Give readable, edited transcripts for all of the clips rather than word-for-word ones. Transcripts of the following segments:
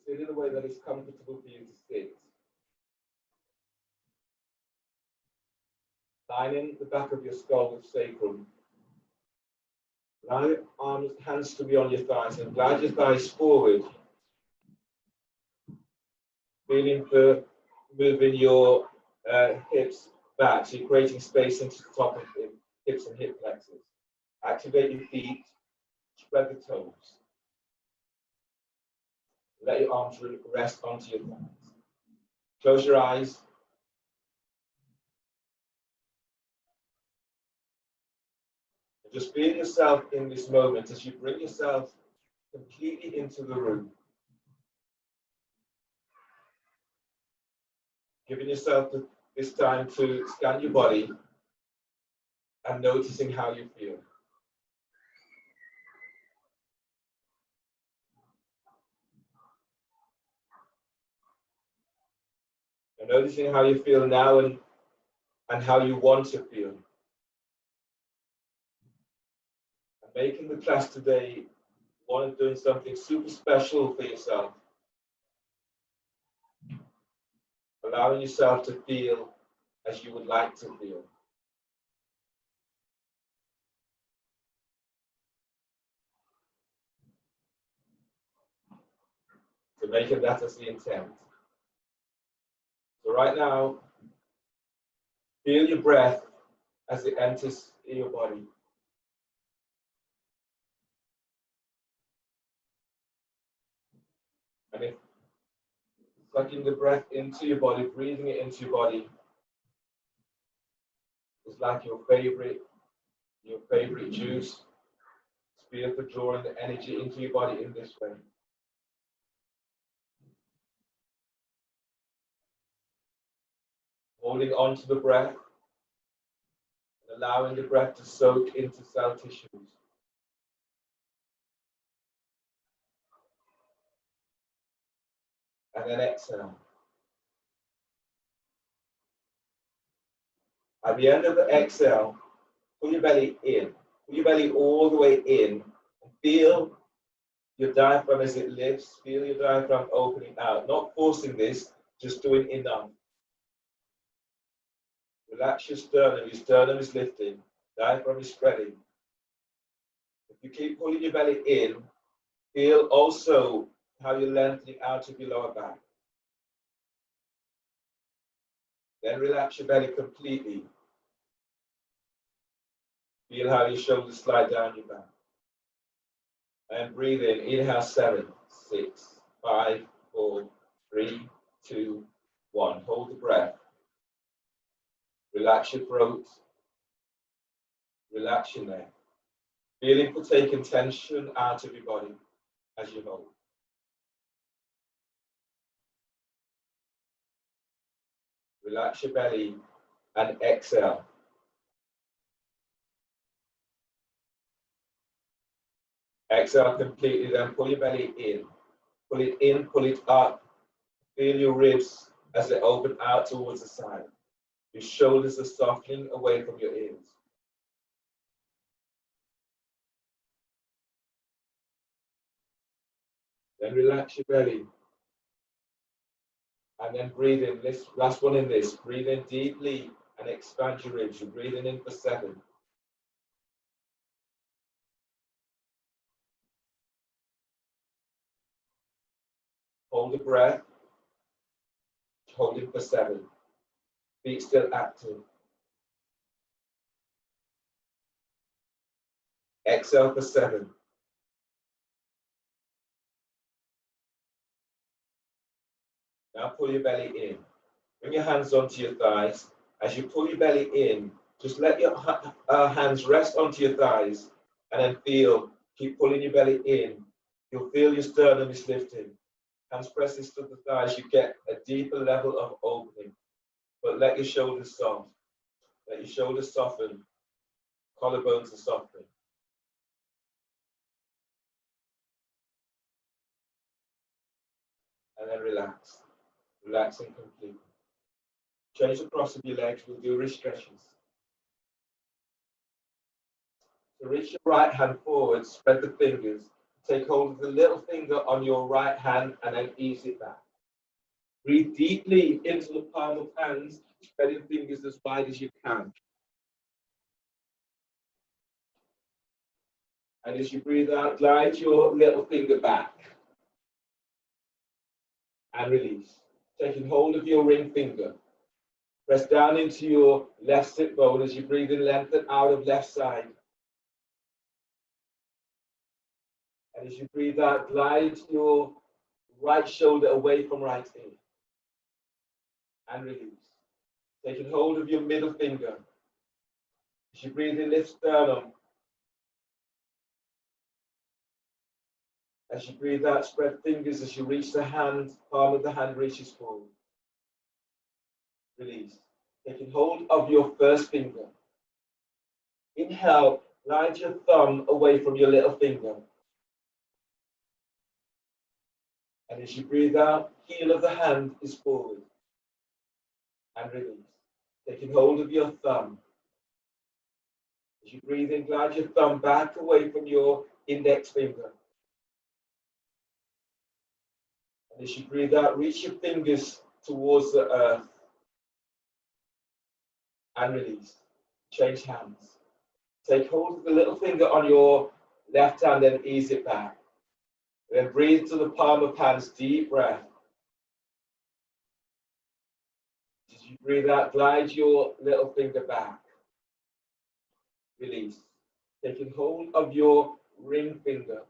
Sit in a way that is comfortable for you to sit. Lining the back of your skull with sacrum. Allow your arms, hands to be on your thighs and glide your thighs forward. Feeling for moving your hips back, so you're creating space into the top of the hips and hip flexors. Activate your feet, spread the toes. Let your arms rest onto your thighs. Close your eyes. And just feel yourself in this moment as you bring yourself completely into the room. Giving yourself this time to scan your body and noticing how you feel. And noticing how you feel now and how you want to feel. And making the class today one of doing something super special for yourself. Allowing yourself to feel as you would like to feel. So making that as the intent. So right now, feel your breath as it enters your body. And if sucking the breath into your body, breathing it into your body, is like your favorite juice. Feel for drawing the energy into your body in this way. Holding on to the breath and allowing the breath to soak into cell tissues. And then exhale. At the end of the exhale, pull your belly in. Pull your belly all the way in. And feel your diaphragm as it lifts. Feel your diaphragm opening out. Not forcing this, just doing enough. Relax your sternum. Your sternum is lifting. Diaphragm is spreading. If you keep pulling your belly in, feel also how you're lengthening out of your lower back. Then relax your belly completely. Feel how your shoulders slide down your back. And breathe in. Inhale 7, 6, 5, 4, 3, 2, 1. Hold the breath. Relax your throat. Relax your neck. Feeling for taking tension out of your body as you hold. Relax your belly and exhale. Exhale completely, then pull your belly in. Pull it in, pull it up. Feel your ribs as they open out towards the side. Your shoulders are softening away from your ears. Then relax your belly. And then breathe in. This last one in this. Breathe in deeply and expand your ribs. You're breathing in for 7. Hold the breath. Hold it for 7. Feet still active. Exhale for 7. Now pull your belly in. Bring your hands onto your thighs. As you pull your belly in, just let your hands rest onto your thighs and then feel, keep pulling your belly in. You'll feel your sternum is lifting. Hands press into the thighs, you get a deeper level of opening. But let your shoulders soft. Let your shoulders soften. Collarbones are softening. And then relax. Relaxing completely. Change the cross of your legs. We'll do wrist stretches. So reach your right hand forward, spread the fingers. take hold of the little finger on your right hand and then ease it back. Breathe deeply into the palm of hands, spreading fingers as wide as you can. And as you breathe out, glide your little finger back and release. Taking hold of your ring finger. Press down into your left sit bone as you breathe in, lengthen out of left side. And as you breathe out, glide your right shoulder away from right ear. And release. Taking hold of your middle finger. As you breathe in, lift sternum. As you breathe out, spread fingers as you reach the hand, palm of the hand reaches forward. Release. Taking hold of your first finger. Inhale, glide your thumb away from your little finger. And as you breathe out, heel of the hand is forward. And release. Taking hold of your thumb. As you breathe in, glide your thumb back away from your index finger. And as you breathe out, reach your fingers towards the earth. And release. Change hands. Take hold of the little finger on your left hand and ease it back. Then breathe to the palm of hands, deep breath. As you breathe out, glide your little finger back. Release. Taking hold of your ring finger.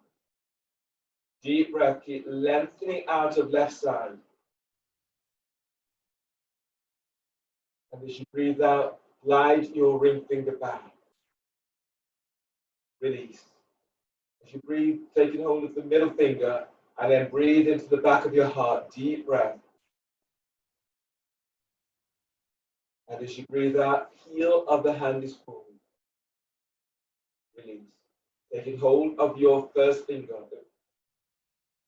Deep breath, keep lengthening out of left side. And as you breathe out, glide your ring finger back. Release. As you breathe, taking hold of the middle finger, and then breathe into the back of your heart. Deep breath. And as you breathe out, heel of the hand is forward. Release. Taking hold of your first finger.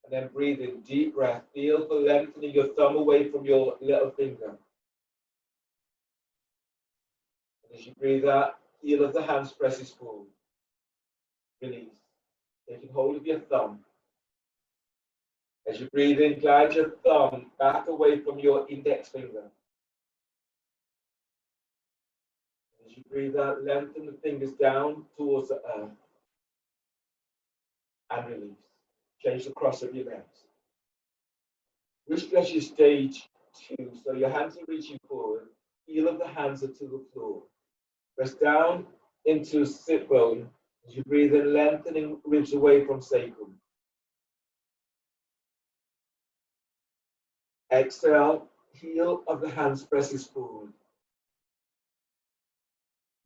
And then breathe in, deep breath. Feel for lengthening your thumb away from your little finger. And as you breathe out, heel of the hands presses forward. Release. Taking hold of your thumb. As you breathe in, glide your thumb back away from your index finger. As you breathe out, lengthen the fingers down towards the earth. And release. Change the cross of your legs. Reach your stage 2, so your hands are reaching forward. Heel of the hands are to the floor. Press down into sit bone. As you breathe in, lengthening ribs away from sacrum. Exhale, heel of the hands presses forward.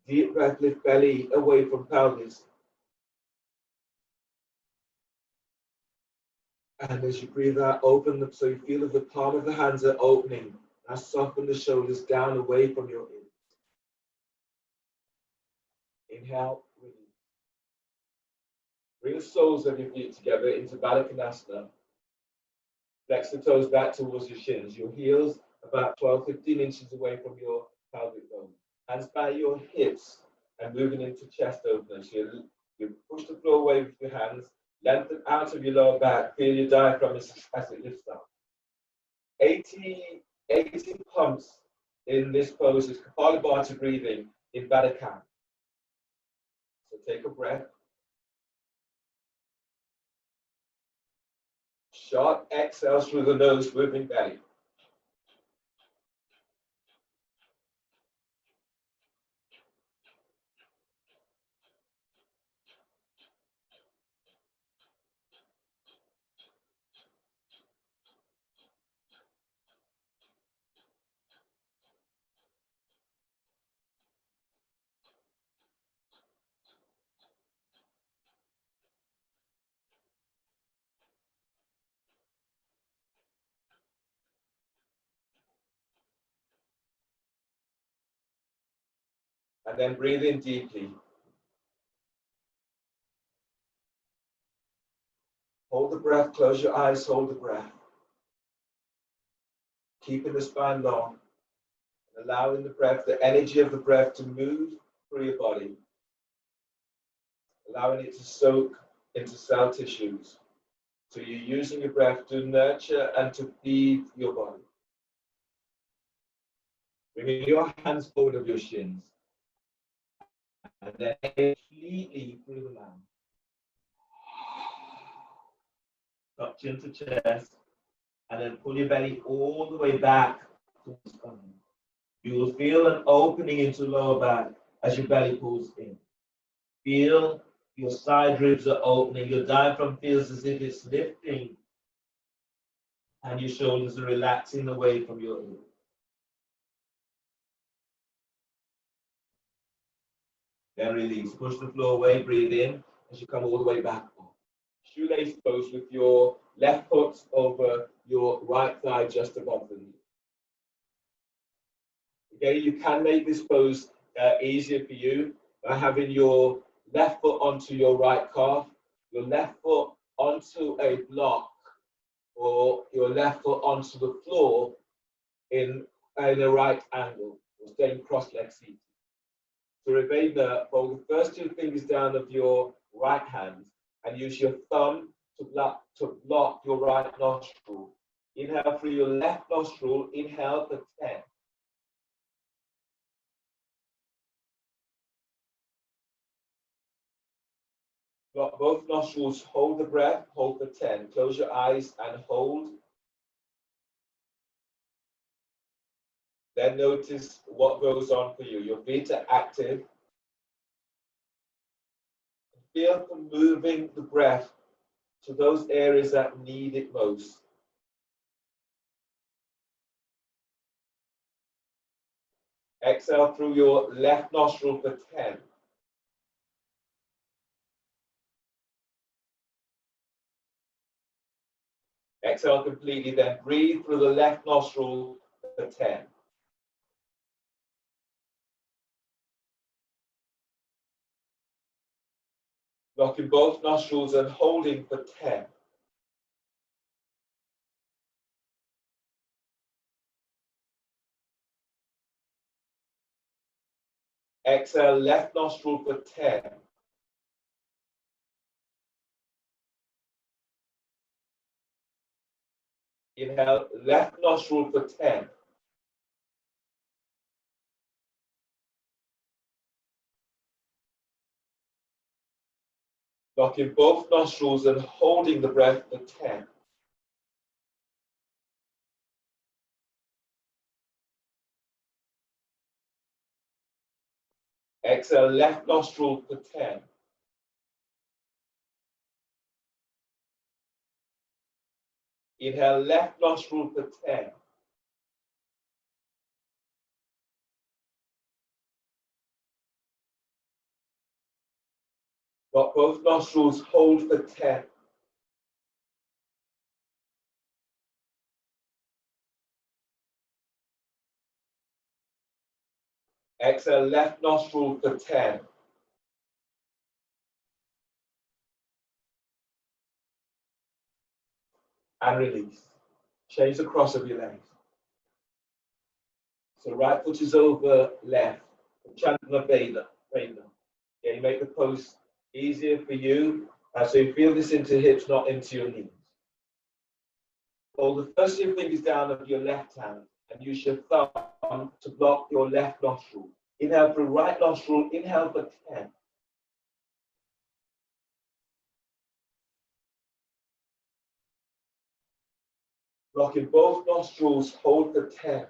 Deep breath, lift belly away from pelvis. And as you breathe out, open them so you feel that the palm of the hands are opening. Now soften the shoulders down away from your ears. Inhale, release. Bring the soles of your feet together into Baddha Konasana. Flex the toes back towards your shins. Your heels about 12-15 inches away from your pelvic bone. Hands by your hips and moving into chest opener. So you push the floor away with your hands. Lengthen out of your lower back. Feel your diaphragm as it lifts up. 80 pumps in this pose is Kapalabhati breathing in Baddha Konasana. So take a breath. Short exhales through the nose, moving belly. And then breathe in deeply. Hold the breath, close your eyes, hold the breath. Keeping the spine long, and allowing the breath, the energy of the breath to move through your body. Allowing it to soak into cell tissues. So you're using your breath to nurture and to feed your body. Bringing your hands forward of your shins. And then completely through the mouth. Up chin to chest. And then pull your belly all the way back towards the spine. You will feel an opening into lower back as your belly pulls in. Feel your side ribs are opening. Your diaphragm feels as if it's lifting. And your shoulders are relaxing away from your ears. Then release. Push the floor away. Breathe in as you come all the way back up. Shoelace pose with your left foot over your right thigh just above the knee. Okay, you can make this pose easier for you by having your left foot onto your right calf, your left foot onto a block, or your left foot onto the floor in a right angle, or staying cross-legged seated. To remain there, fold the first two fingers down of your right hand and use your thumb to block your right nostril. Inhale through your left nostril, inhale for 10. Block both nostrils, hold the breath, hold for 10. Close your eyes and hold. Then notice what goes on for you. Your feet are active. Feel for moving the breath to those areas that need it most. Exhale through your left nostril for 10. Exhale completely, then breathe through the left nostril for 10. Blocking both nostrils and holding for 10. Exhale, left nostril for 10. Inhale, left nostril for 10. Blocking both nostrils and holding the breath for 10. Exhale, left nostril for 10. Inhale, left nostril for 10. Block both nostrils, hold for 10. Exhale, left nostril for 10. And release. Change the cross of your legs. So right foot is over left. Chandra Veda. Yeah, you make the pose easier for you. So you feel this into hips, not into your knees. Hold the first two fingers down of your left hand and use your thumb to block your left nostril. Inhale through right nostril, inhale for 10. Blocking both nostrils, hold for 10.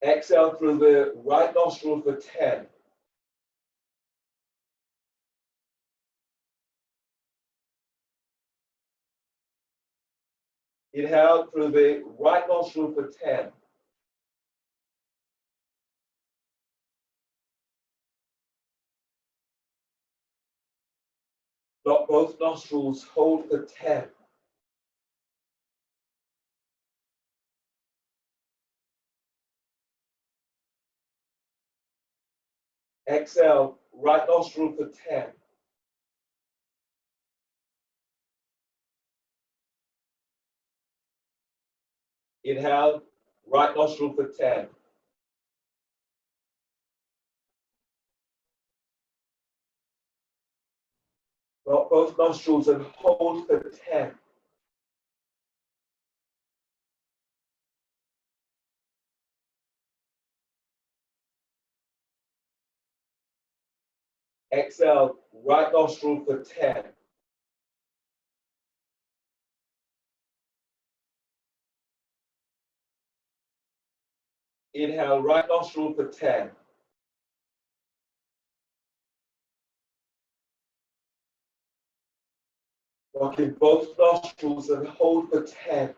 Exhale through the right nostril for 10. Inhale through the right nostril for 10. Block both nostrils, hold for 10. Exhale, right nostril for 10. Inhale, right nostril for 10. Both nostrils and hold for 10. Exhale, right nostril for 10. Inhale, right nostril for 10. Lock in both nostrils and hold for 10.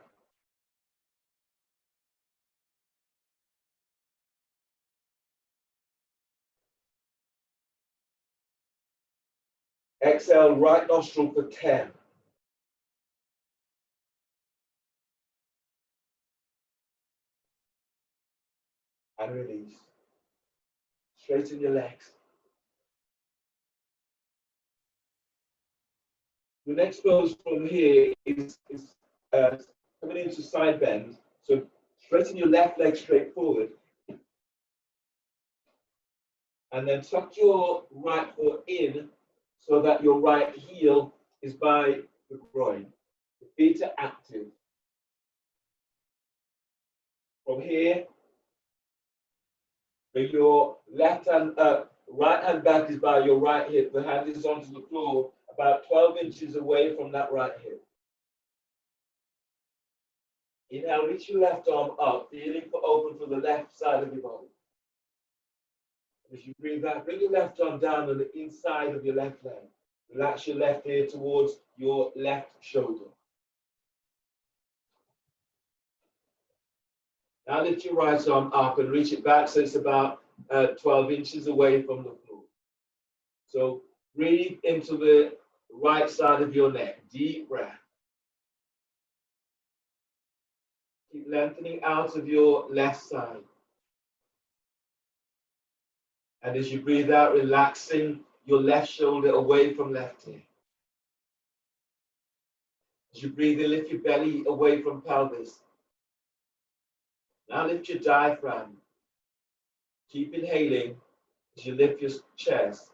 Exhale, right nostril for 10. And release. Straighten your legs. The next pose from here is coming into side bend. So straighten your left leg straight forward. And then tuck your right foot in so that your right heel is by the groin. The feet are active. From here, bring your right hand back is by your right hip. The hand is onto the floor about 12 inches away from that right hip. Inhale, reach your left arm up, feeling open for the left side of your body. As you breathe out, bring your left arm down on the inside of your left leg. Relax your left ear towards your left shoulder. Now lift your right arm up and reach it back so it's about 12 inches away from the floor. So breathe into the right side of your neck. Deep breath. Keep lengthening out of your left side. And as you breathe out, relaxing your left shoulder away from left ear. As you breathe in, lift your belly away from pelvis. Now lift your diaphragm. Keep inhaling as you lift your chest.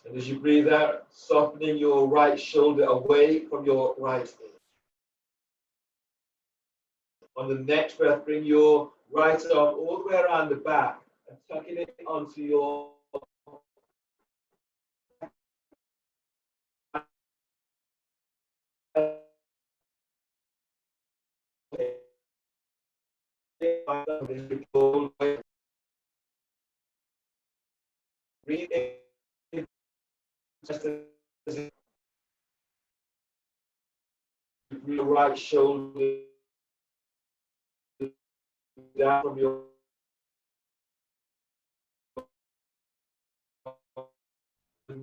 And as you breathe out, softening your right shoulder away from your right ear. On the next breath, bring your right arm all the way around the back and tucking it onto your breathe in, your right shoulder down from your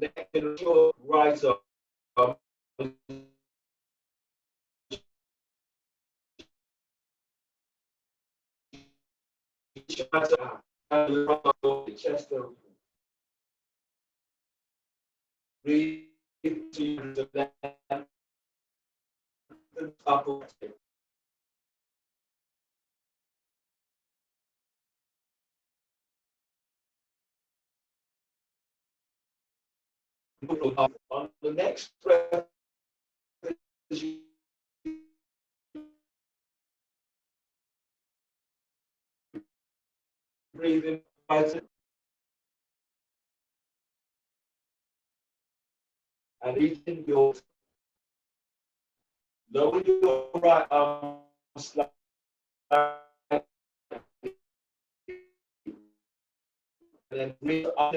neck and your right arm. Chest open. Breathe to the left and upper. On the next breath, as you breathe in, and reaching your lower your right arm slightly, and then breathe up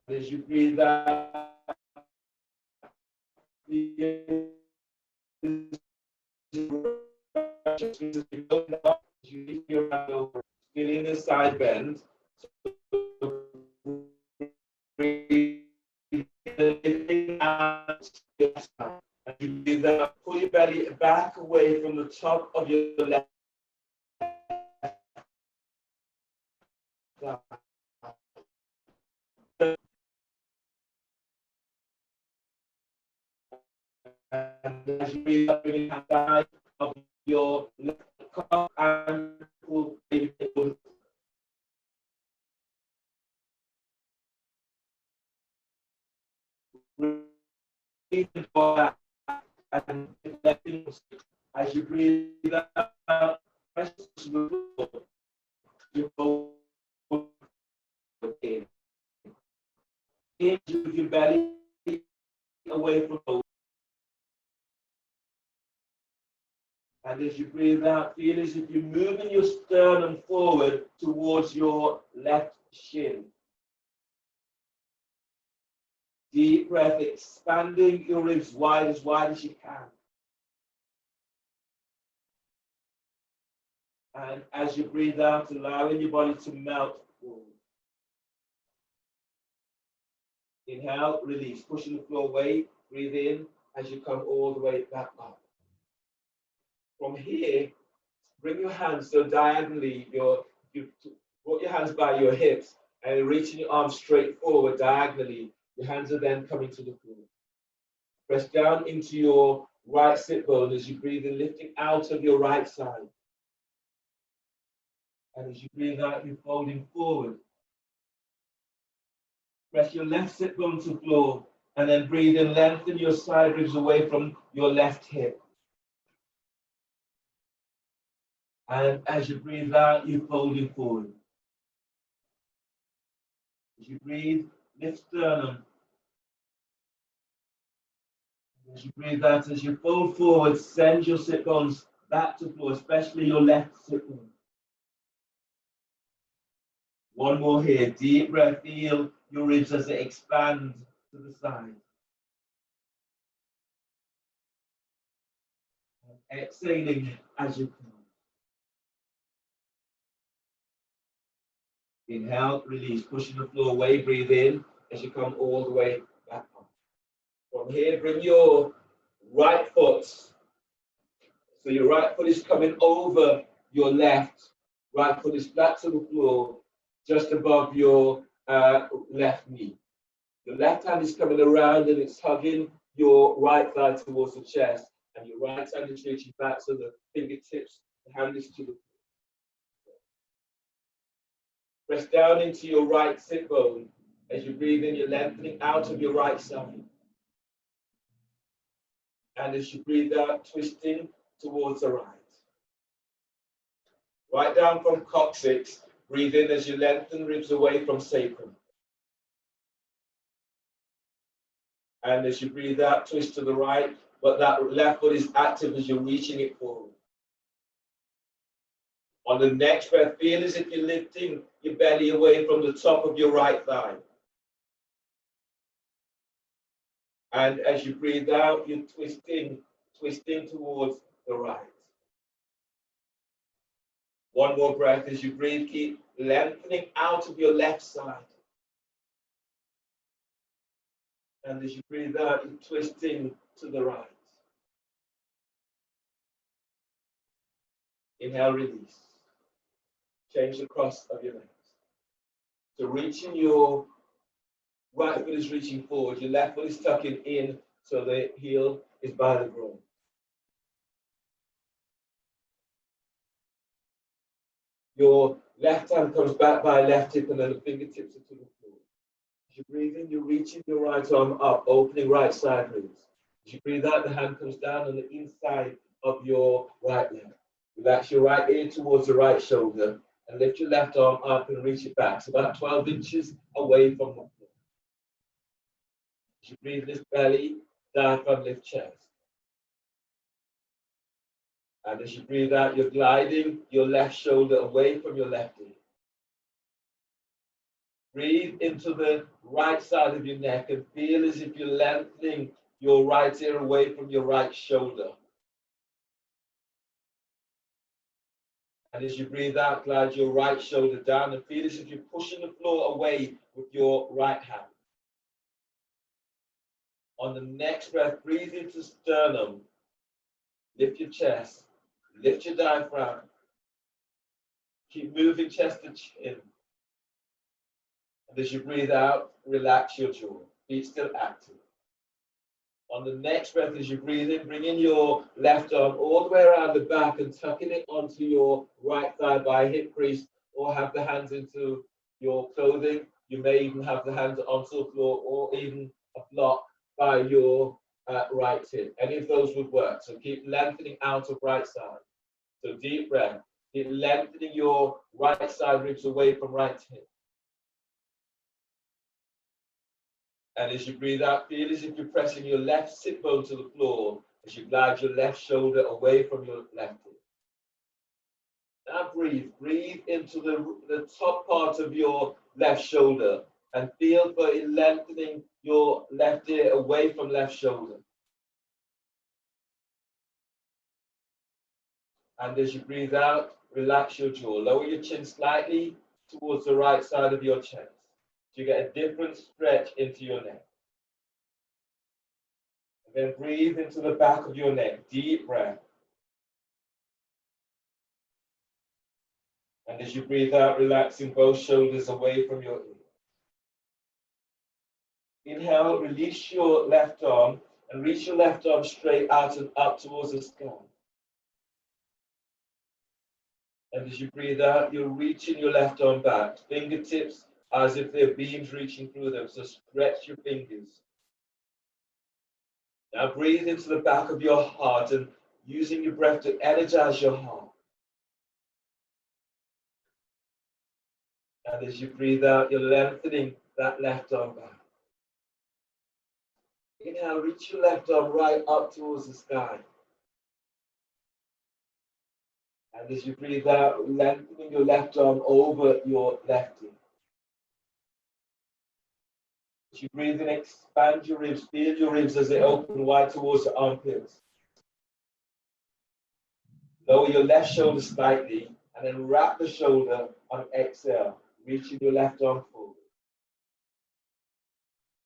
as you breathe out. Feeling the side bend. And you breathe out, pull your belly back away from the top of your left. And as you breathe out, bring your hand back your left calf ankle. Breathe for that and as you breathe out, press the floor. You go in. Inch with your belly away from the. And as you breathe out, feel as if you're moving your sternum forward towards your left shin. Deep breath, expanding your ribs wide as you can. And as you breathe out, allowing your body to melt forward. Inhale, release, pushing the floor away. Breathe in as you come all the way back up. From here, bring your hands so diagonally. You put your hands by your hips and reaching your arms straight forward diagonally. Your hands are then coming to the floor. Press down into your right sit bone as you breathe in, lifting out of your right side. And as you breathe out, you're folding forward. Press your left sit bone to the floor and then breathe in, lengthen your side ribs away from your left hip. And as you breathe out, you're folding forward. As you breathe, lift sternum. As you breathe out, as you fold forward, send your sit bones back to the floor, especially your left sit bone. One more here. Deep breath. Feel your ribs as they expand to the side. And exhaling as you come. Inhale, release, pushing the floor away. Breathe in as you come all the way back up. From here, bring your right foot. So your right foot is coming over your left. Right foot is flat to the floor, just above your left knee. Your left hand is coming around and it's hugging your right thigh towards the chest, and your right hand is reaching back so the fingertips, the hand is to the floor. Press down into your right sit bone. As you breathe in, you're lengthening out of your right side. And as you breathe out, twisting towards the right. Right down from coccyx, breathe in as you lengthen ribs away from sacrum. And as you breathe out, twist to the right, but that left foot is active as you're reaching it forward. On the next breath, feel as if you're lifting your belly away from the top of your right thigh. And as you breathe out, you're twisting towards the right. One more breath as you breathe, keep lengthening out of your left side. And as you breathe out, you're twisting to the right. Inhale, release. Change the cross of your legs. So reaching your right foot is reaching forward, your left foot is tucking in, so the heel is by the groin. Your left hand comes back by left hip and then the fingertips are to the floor. As you breathe in, you're reaching your right arm up, opening right side ribs. As you breathe out, the hand comes down on the inside of your right leg. Relax your right ear towards the right shoulder and lift your left arm up and reach it back. It's about 12 inches away from the floor. As you breathe, lift belly, diaphragm, lift chest. And as you breathe out, you're gliding your left shoulder away from your left ear. Breathe into the right side of your neck and feel as if you're lengthening your right ear away from your right shoulder. And as you breathe out, glide your right shoulder down and feel as if you're pushing the floor away with your right hand. On the next breath, breathe into sternum. Lift your chest. Lift your diaphragm. Keep moving chest to chin. And as you breathe out, relax your jaw. Feet still active. On the next breath, as you breathe in, bringing your left arm all the way around the back and tucking it onto your right thigh by hip crease, or have the hands into your clothing. You may even have the hands onto the floor, or even a block by your right hip. Any of those would work. So keep lengthening out of right side. So deep breath. Keep lengthening your right side ribs away from right hip. And as you breathe out, feel as if you're pressing your left sit bone to the floor as you glide your left shoulder away from your left hip. Now breathe. Breathe into the top part of your left shoulder and feel for it lengthening your left ear away from left shoulder. And as you breathe out, relax your jaw. Lower your chin slightly towards the right side of your chest. So you get a different stretch into your neck. And then breathe into the back of your neck. Deep breath. And as you breathe out, relaxing both shoulders away from your ear. Inhale, release your left arm and reach your left arm straight out and up towards the sky. And as you breathe out, you're reaching your left arm back, fingertips as if they're beams reaching through them. So stretch your fingers. Now breathe into the back of your heart and using your breath to energize your heart. And as you breathe out, you're lengthening that left arm back. Inhale, reach your left arm right up towards the sky. And as you breathe out, lengthening your left arm over your left ear. As you breathe in, expand your ribs, feel your ribs as they open wide towards the armpits. Lower your left shoulder slightly, and then wrap the shoulder on exhale, reaching your left arm forward.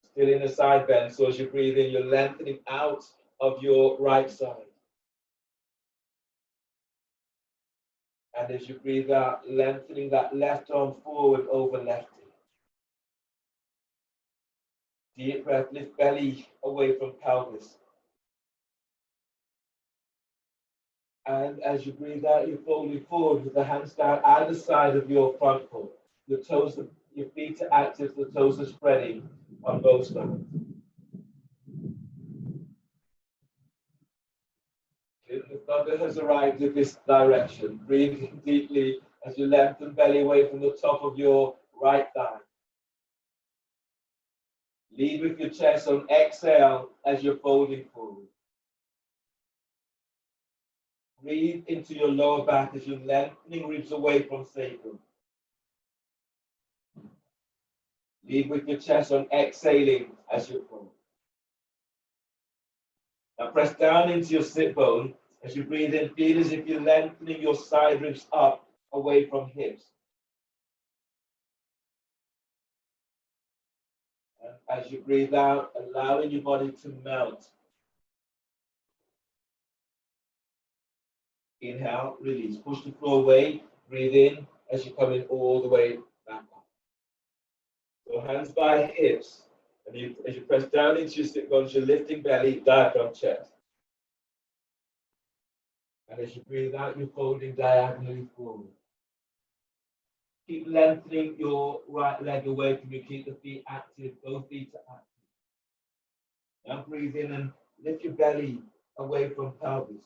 Still in a side bend, so as you breathe in, you're lengthening out of your right side. And as you breathe out, lengthening that left arm forward over left ear. Deep breath, lift belly away from pelvis. And as you breathe out, you're folding forward with the hands down either side of your front foot. Your toes, your feet are active, the toes are spreading on both sides. The thunder has arrived in this direction. Breathe in deeply as you lengthen belly away from the top of your right thigh. Lead with your chest on exhale as you're folding forward. Breathe into your lower back as you're lengthening ribs away from sacrum. Lead with your chest on exhaling as you fold. Now press down into your sit bone as you breathe in. Feel as if you're lengthening your side ribs up away from hips. And as you breathe out, allowing your body to melt. Inhale, release. Push the floor away. Breathe in as you come in all the way back up. So hands by hips. And as you press down into your sit bones, you're lifting belly, diaphragm, chest. And as you breathe out, you're folding diagonally forward. Keep lengthening your right leg away from you. Keep the feet active. Both feet are active. Now breathe in and lift your belly away from pelvis.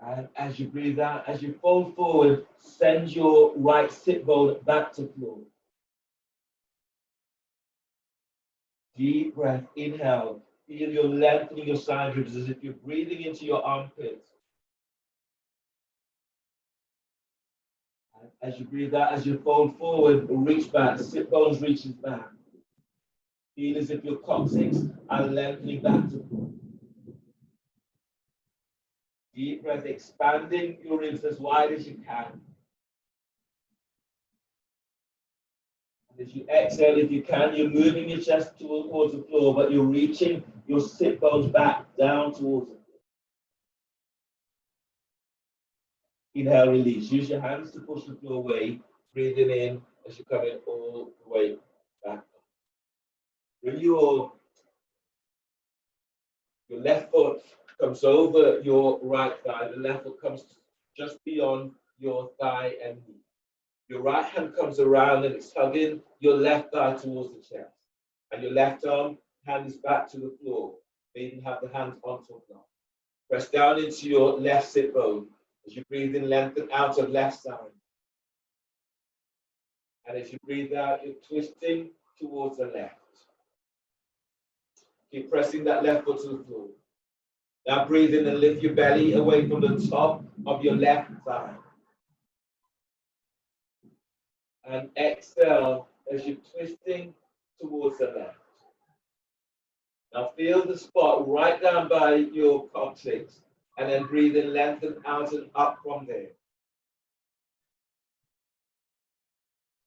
And as you breathe out, as you fold forward, send your right sit bone back to floor. Deep breath, inhale. Feel you're lengthening your side ribs as if you're breathing into your armpits. And as you breathe out, as you fold forward, reach back, sit bones reaches back. Feel as if your coccyx are lengthening back to floor. Deep breath, expanding your ribs as wide as you can. And as you exhale, if you can, you're moving your chest towards the floor, but you're reaching your sit bones back down towards it. Inhale, release. Use your hands to push the floor away. Breathing in as you come in all the way back. When your left foot comes over your right thigh, the left foot comes just beyond your thigh and knee. Your right hand comes around and it's hugging your left thigh towards the chest. And your left hand is back to the floor. You even have the hands on top now. Press down into your left sit bone. As you breathe in, lengthen out of left side. And as you breathe out, you're twisting towards the left. Keep pressing that left foot to the floor. Now breathe in and lift your belly away from the top of your left thigh. And exhale as you're twisting towards the left. Now feel the spot right down by your coccyx. And then breathe in, lengthen out and up from there.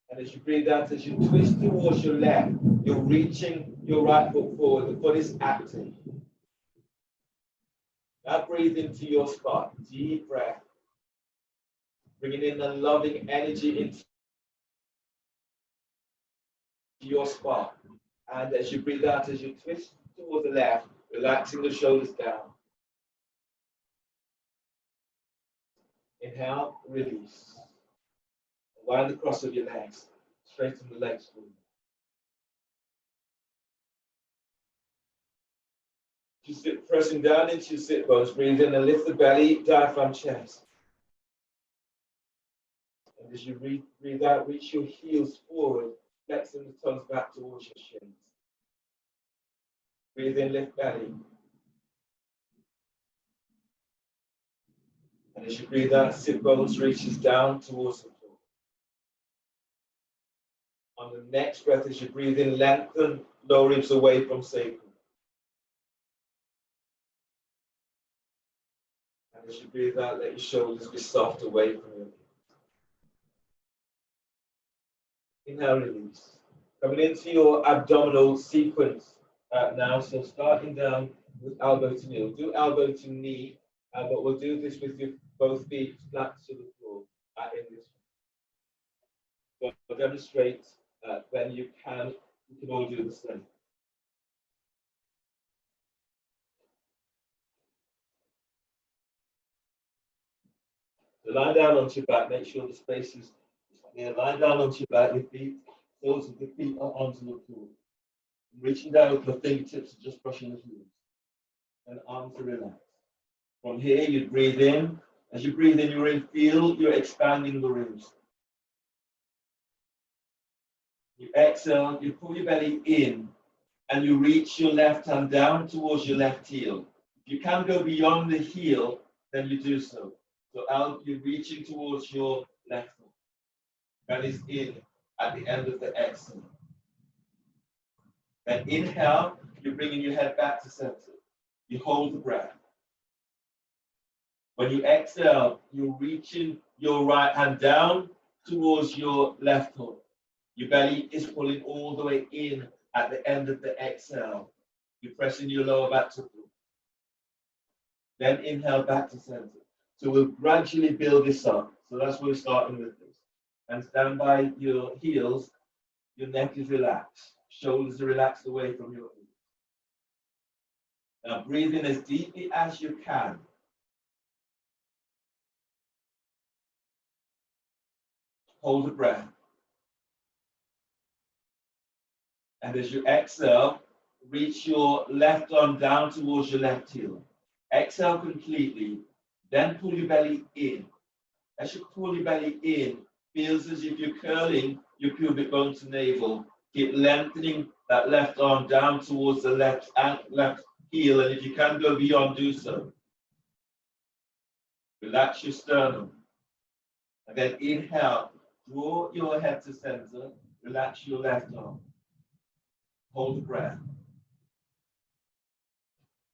And as you breathe out, as you twist towards your left, you're reaching your right foot forward. The foot is active. Now breathe into your spot. Deep breath. Bringing in the loving energy into your spot. And as you breathe out, as you twist towards the left, relaxing the shoulders down. Inhale, release. Wind the cross of your legs. Straighten the legs forward. You sit pressing down into your sit bones. Breathe in and lift the belly, diaphragm, chest. And as you breathe out, reach your heels forward, flexing the toes back towards your shins. Breathe in, lift belly. And as you breathe out, sit bones reaches down towards the floor. On the next breath, as you breathe in, lengthen lower ribs away from sacrum. And as you breathe out, let your shoulders be soft away from your knees. Inhale, release. Coming into your abdominal sequence now, so starting down with elbow to knee. We'll do elbow to knee, but we'll do this with your both feet flat to the floor in this one. So I'll demonstrate when you can all do the same. So lie down onto your back, make sure the space is clear. Lie down onto your back, your feet, soles of the feet are onto the floor. Reaching down with the fingertips, just brushing the heels. And arms to relax. From here, you breathe in. As you breathe in, you're expanding the ribs. You exhale, you pull your belly in, and you reach your left hand down towards your left heel. If you can go beyond the heel, then you do so. So out, you're reaching towards your left foot. Belly's in at the end of the exhale. Then inhale, you're bringing your head back to center. You hold the breath. When you exhale, you're reaching your right hand down towards your left foot. Your belly is pulling all the way in at the end of the exhale. You're pressing your lower back to floor. Then inhale back to center. So we'll gradually build this up. So that's where we're starting with this. And stand by your heels. Your neck is relaxed. Shoulders are relaxed away from your ears. Now breathe in as deeply as you can. Hold the breath. And as you exhale, reach your left arm down towards your left heel. Exhale completely. Then pull your belly in. As you pull your belly in, feels as if you're curling your pubic bone to navel. Keep lengthening that left arm down towards the left heel, and if you can go beyond, do so. Relax your sternum. And then inhale, draw your head to center, relax your left arm. Hold the breath.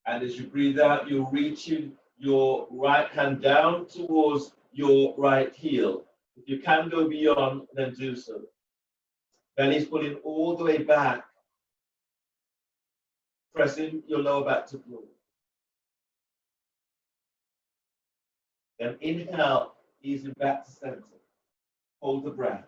And as you breathe out, you're reaching your right hand down towards your right heel. If you can go beyond, then do so. Belly's pulling all the way back, pressing your lower back to floor. Then inhale, easing back to center. Hold the breath.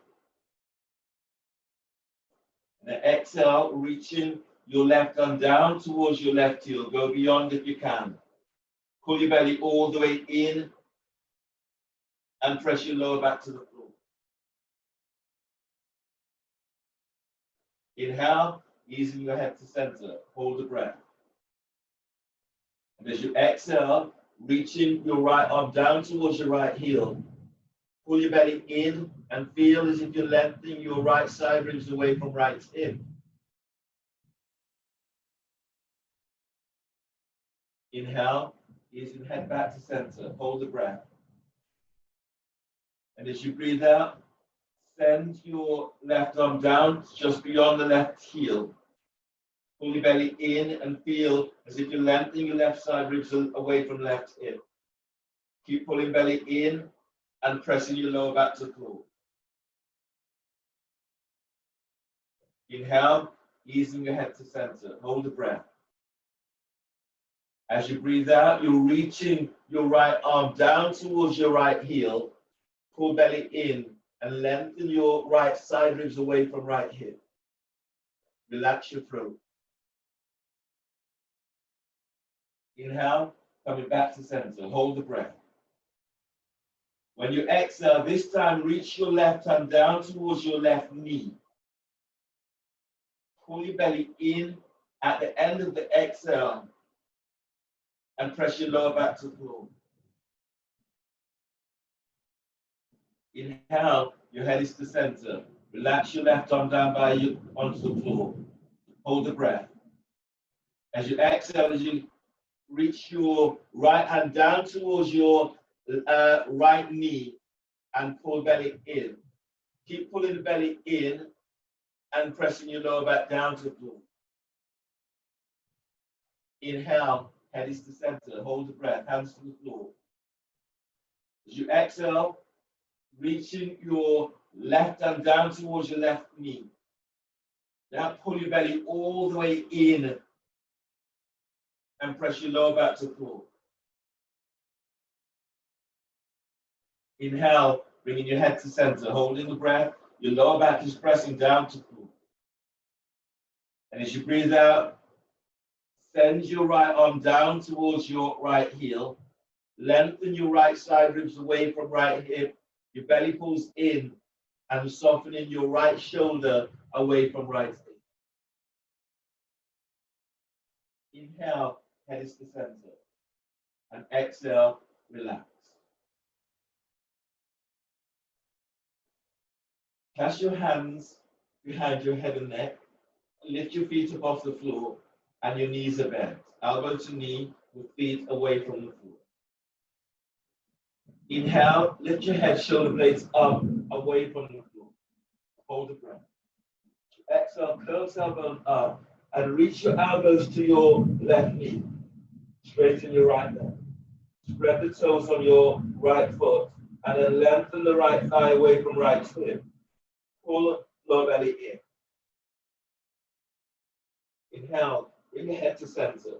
And then exhale, reaching your left arm down towards your left heel. Go beyond if you can. Pull your belly all the way in and press your lower back to the floor. Inhale, easing your head to center. Hold the breath. And as you exhale, reaching your right arm down towards your right heel. Pull your belly in and feel as if you're lengthening your right side ribs away from right hip. Inhale, easing head back to center. Hold the breath. And as you breathe out, send your left arm down just beyond the left heel. Pull your belly in and feel as if you're lengthening your left side ribs away from left hip. Keep pulling belly in and pressing your lower back to the floor. Inhale, easing your head to center. Hold the breath. As you breathe out, you're reaching your right arm down towards your right heel. Pull belly in and lengthen your right side ribs away from right hip. Relax your throat. Inhale, coming back to center. Hold the breath. When you exhale, this time reach your left hand down towards your left knee. Pull your belly in at the end of the exhale and press your lower back to the floor. Inhale, your head is to center. Relax your left arm down onto the floor. Hold the breath. As you exhale, as you reach your right hand down towards your right knee and pull belly in. Keep pulling the belly in and pressing your lower back down to the floor. Inhale, head is to center. Hold the breath, hands to the floor. As you exhale, reaching your left hand down towards your left knee. Now pull your belly all the way in and press your lower back to the floor. Inhale, bringing your head to center, holding the breath. Your lower back is pressing down to the floor. And as you breathe out, send your right arm down towards your right heel. Lengthen your right side ribs away from right hip. Your belly pulls in and softening your right shoulder away from right hip. Inhale, head is to center. And exhale, relax. Clasp your hands behind your head and neck. Lift your feet up off the floor and your knees are bent. Elbow to knee with feet away from the floor. Inhale, lift your head, shoulder blades up, away from the floor. Hold the breath. Exhale, curl tailbone up and reach your elbows to your left knee. Straighten your right leg. Spread the toes on your right foot and then lengthen the right thigh away from right hip. Pull lower belly in. Inhale, bring your head to center.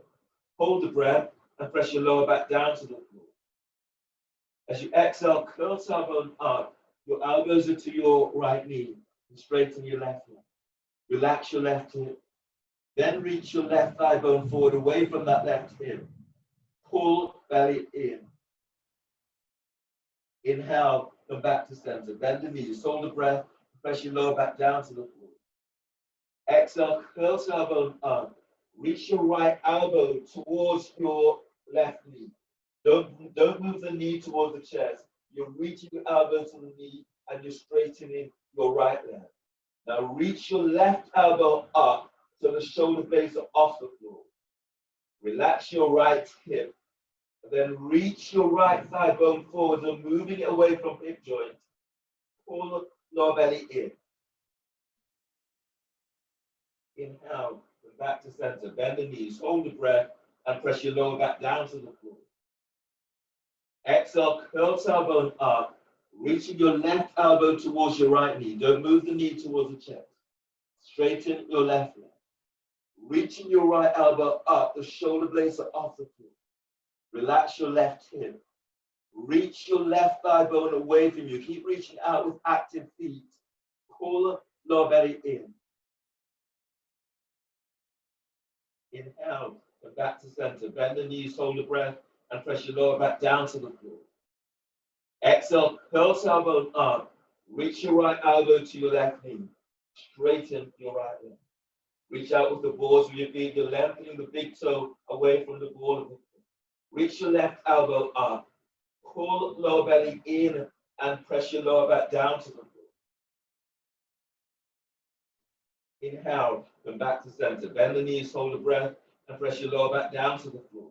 Hold the breath and press your lower back down to the floor. As you exhale, curl tailbone up. Your elbows are to your right knee and straighten your left leg. Relax your left hip. Then reach your left thigh bone forward away from that left hip. Pull belly in. Inhale, come back to center. Bend the knees, hold the breath, press your lower back down to the floor. Exhale, curl tailbone up. Reach your right elbow towards your left knee. Don't move the knee towards the chest. You're reaching your elbow to the knee and you're straightening your right leg. Now reach your left elbow up so the shoulder blades are off the floor. Relax your right hip. And then reach your right thigh bone forward and moving it away from hip joint. Pull lower belly in. Inhale, and back to center. Bend the knees, hold the breath, and press your lower back down to the floor. Exhale, curl tailbone up, reaching your left elbow towards your right knee. Don't move the knee towards the chest. Straighten your left leg. Reaching your right elbow up, the shoulder blades are off the floor. Relax your left hip. Reach your left thigh bone away from you. Keep reaching out with active feet. Pull lower belly in. Inhale, and back to center. Bend the knees, hold the breath, and press your lower back down to the floor. Exhale, curl tailbone up. Reach your right elbow to your left knee. Straighten your right leg. Reach out with the balls of your feet. You're lengthening the big toe away from the ball of the foot. Reach your left elbow up. Pull lower belly in and press your lower back down to the floor. Inhale, come back to center. Bend the knees, hold the breath, and press your lower back down to the floor.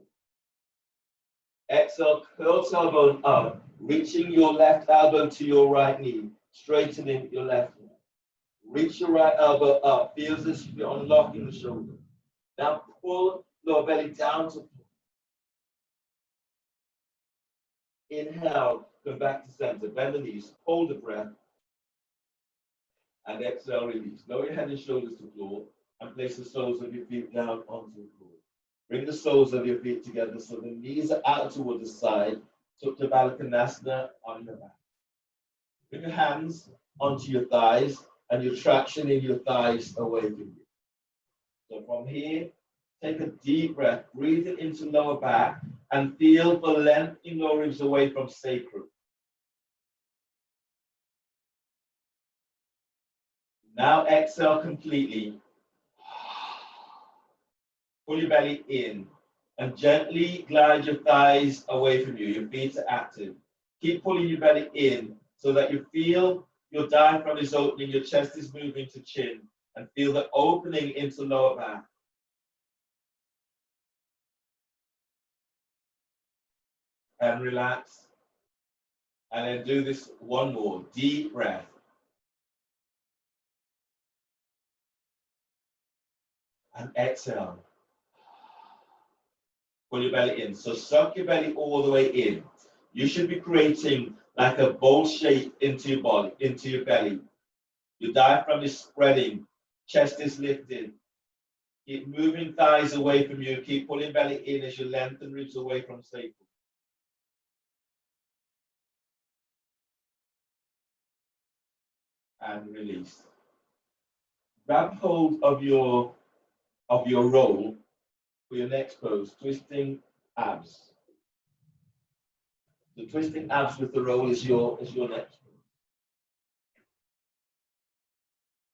Exhale, curl tailbone up, reaching your left elbow to your right knee, straightening your left knee. Reach your right elbow up, feels as if you're unlocking the shoulder. Now pull lower belly down to the floor. Inhale, come back to center. Bend the knees, hold the breath, and exhale, release. Lower your head and shoulders to the floor, and place the soles of your feet down onto the floor. Bring the soles of your feet together so the knees are out toward the side. Supta Baddha Konasana on your back. Bring your hands onto your thighs and your traction in your thighs away from you. So from here, take a deep breath, breathe it into lower back and feel the length in your ribs away from sacrum. Now exhale completely. Pull your belly in and gently glide your thighs away from you. Your feet are active. Keep pulling your belly in so that you feel your diaphragm is opening, your chest is moving to chin, and feel the opening into lower back. And relax. And then do this one more. Deep breath. And exhale. Pull your belly in. So suck your belly all the way in. You should be creating like a bowl shape into your body, into your belly. Your diaphragm is spreading, chest is lifted. Keep moving thighs away from you. Keep pulling belly in as you lengthen ribs away from sacrum. And release. Grab hold of your roll for your next pose, twisting abs. The twisting abs with the roll is your next.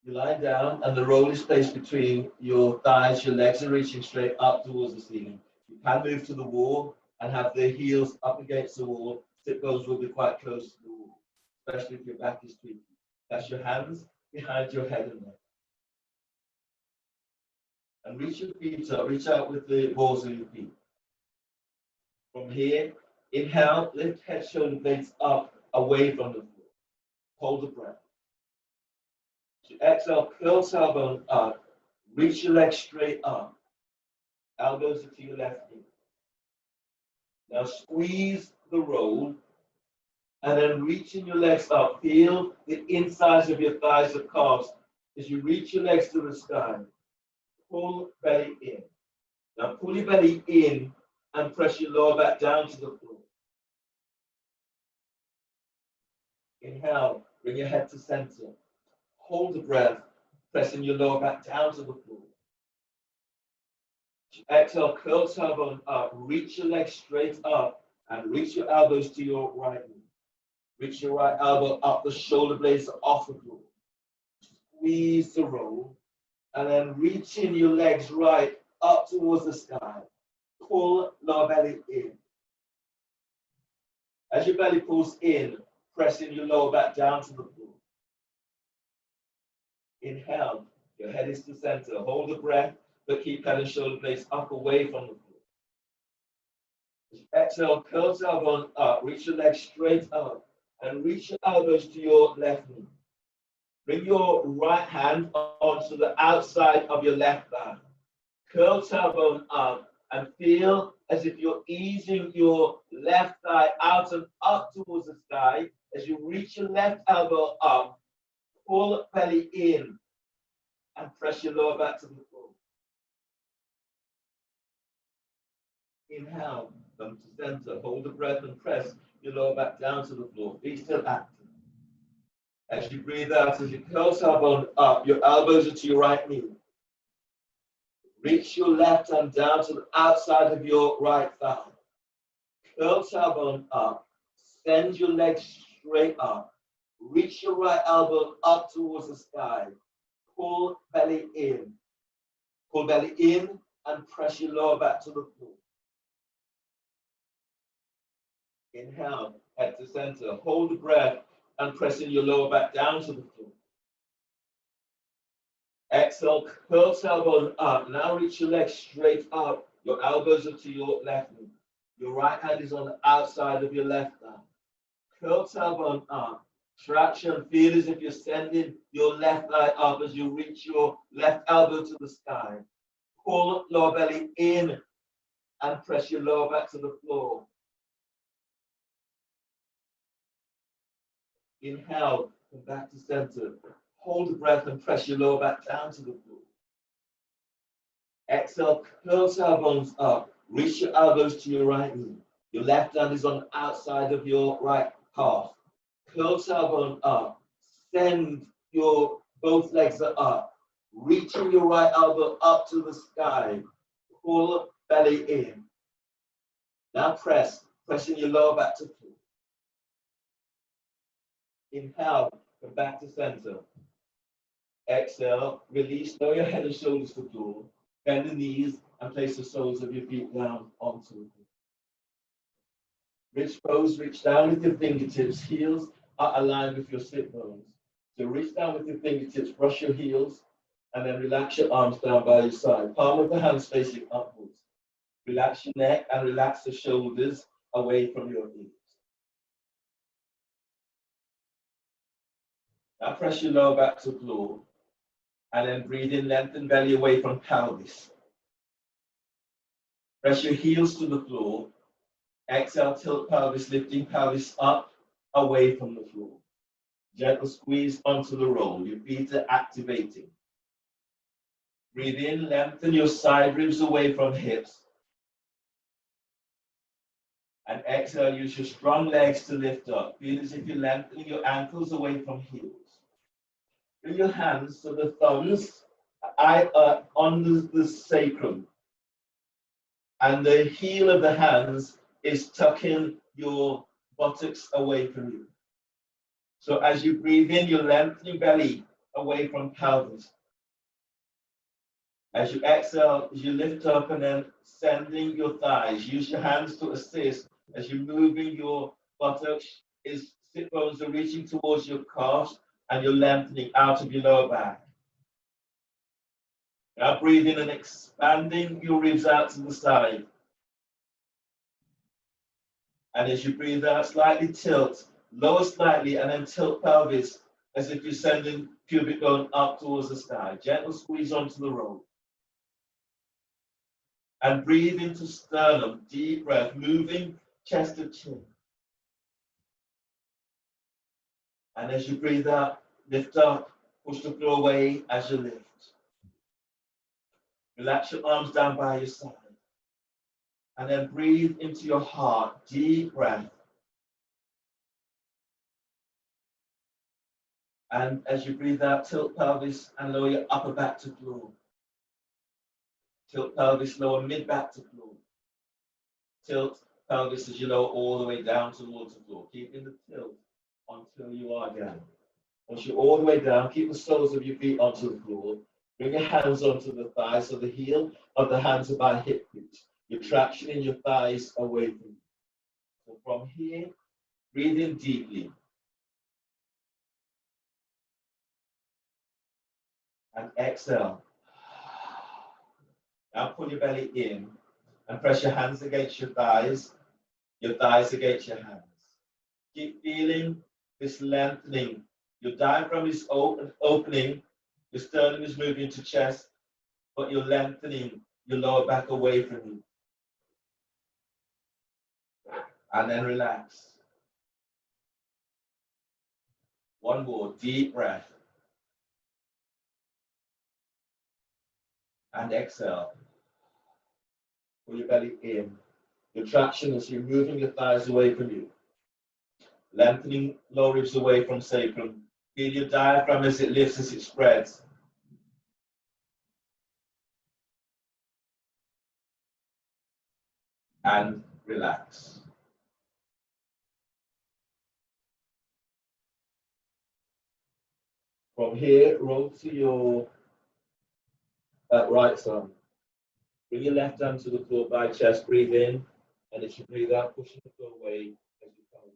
You lie down and the roll is placed between your thighs, your legs are reaching straight up towards the ceiling. You can move to the wall and have the heels up against the wall. Sit bones will be quite close to the wall, especially if your back is tweaking. That's your hands behind your head and neck. And reach your feet up, reach out with the balls of your feet. From here, inhale, lift head, shoulder blades up, away from the floor. Hold the breath. So exhale, curl tailbone up, reach your legs straight up, elbows to your left knee. Now squeeze the roll, and then reaching your legs up, feel the insides of your thighs and calves as you reach your legs to the sky. Pull belly in. Now pull your belly in and press your lower back down to the floor. Inhale, bring your head to center. Hold the breath, pressing your lower back down to the floor. Exhale, curl tailbone up, reach your legs straight up and reach your elbows to your right knee. Reach your right elbow up, the shoulder blades are off the floor. Squeeze the roll and then reach in your legs right up towards the sky. Pull lower belly in. As your belly pulls in, pressing your lower back down to the floor. Inhale, your head is to center. Hold the breath, but keep head and shoulder blades up away from the floor. Exhale, curl tailbone up, reach your legs straight up, and reach your elbows to your left knee. Bring your right hand onto the outside of your left thigh. Curl tailbone up and feel as if you're easing your left thigh out and up towards the sky. As you reach your left elbow up, pull belly in and press your lower back to the floor. Inhale, come to center, hold the breath and press your lower back down to the floor. Feet still active. As you breathe out, as you curl tailbone up, your elbows are to your right knee. Reach your left hand down to the outside of your right thigh. Curl tailbone up. Send your legs straight up. Reach your right elbow up towards the sky. Pull belly in. Pull belly in and press your lower back to the floor. Inhale, head to center. Hold the breath and pressing your lower back down to the floor. Exhale, curl tailbone up. Now reach your legs straight up. Your elbows are to your left knee. Your right hand is on the outside of your left thigh. Curl tailbone up. Traction, feel as if you're sending your left thigh up as you reach your left elbow to the sky. Pull lower belly in and press your lower back to the floor. Inhale, come back to center. Hold the breath and press your lower back down to the floor. Exhale, curl tailbones up. Reach your elbows to your right knee. Your left hand is on the outside of your right calf. Curl tailbone up. Send your both legs are up. Reaching your right elbow up to the sky. Pull belly in. Now pressing your lower back to floor. Inhale, come back to center. Exhale, release, lower your head and shoulders to the floor. Bend the knees and place the soles of your feet down onto the floor. Rich pose, reach down with your fingertips. Heels are aligned with your sit bones. So reach down with your fingertips, brush your heels, and then relax your arms down by your side. Palm of the hands facing upwards. Relax your neck and relax the shoulders away from your ears. Now press your lower back to the floor. And then breathe in, lengthen belly away from pelvis. Press your heels to the floor. Exhale, tilt pelvis, lifting pelvis up, away from the floor. Gentle squeeze onto the roll. Your feet are activating. Breathe in, lengthen your side ribs away from hips. And exhale, use your strong legs to lift up. Feel as if you're lengthening your ankles away from heels. Bring your hands to the thumbs on the sacrum. And the heel of the hands is tucking your buttocks away from you. So as you breathe in, you're lengthening belly away from pelvis. As you exhale, as you lift up and then sending your thighs, use your hands to assist as you're moving your buttocks. Sit bones are reaching towards your calves and you're lengthening out of your lower back. Now breathe in and expanding your ribs out to the side. And as you breathe out, slightly tilt, lower slightly, and then tilt pelvis as if you're sending pubic bone up towards the sky. Gentle squeeze onto the roll. And breathe into sternum, deep breath, moving chest to chin. And as you breathe out, lift up, push the floor away as you lift. Relax your arms down by your side. And then breathe into your heart, deep breath. And as you breathe out, tilt pelvis and lower your upper back to floor. Tilt pelvis, lower mid back to floor. Tilt pelvis as you lower all the way down towards the floor. Keeping the tilt until you are down. Once you're all the way down, keep the soles of your feet onto the floor. Bring your hands onto the thighs, so the heel of the hands are by hip crease. Your traction in your thighs away from you. So from here, breathe in deeply. And exhale. Now pull your belly in and press your hands against your thighs against your hands. Keep feeling this lengthening. Your diaphragm is opening, your sternum is moving to chest, but you're lengthening your lower back away from you. And then relax. One more deep breath. And exhale. Pull your belly in. Your traction is you're moving your thighs away from you. Lengthening lower ribs away from sacrum. Feel your diaphragm as it lifts, as it spreads. and relax. From here, roll to your right side. Bring your left hand to the floor by chest, breathe in, and as you breathe out, pushing the floor away as you come.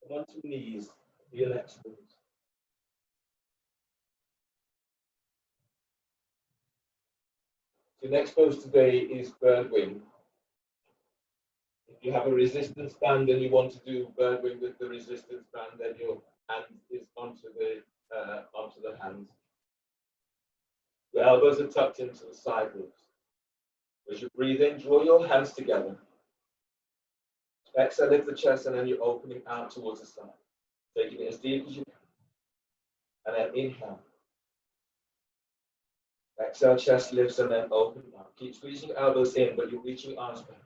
Come onto your knees for your next move. Your next pose today is bird wing. If you have a resistance band and you want to do bird wing with the resistance band, then your hand is onto the hands. Your elbows are tucked into the side ribs. As you breathe in, draw your hands together. Exhale, lift the chest, and then you're opening out towards the side. Taking it as deep as you can. And then inhale. Exhale, chest lifts, and then open up. Keep squeezing your elbows in, but you're reaching your arms back.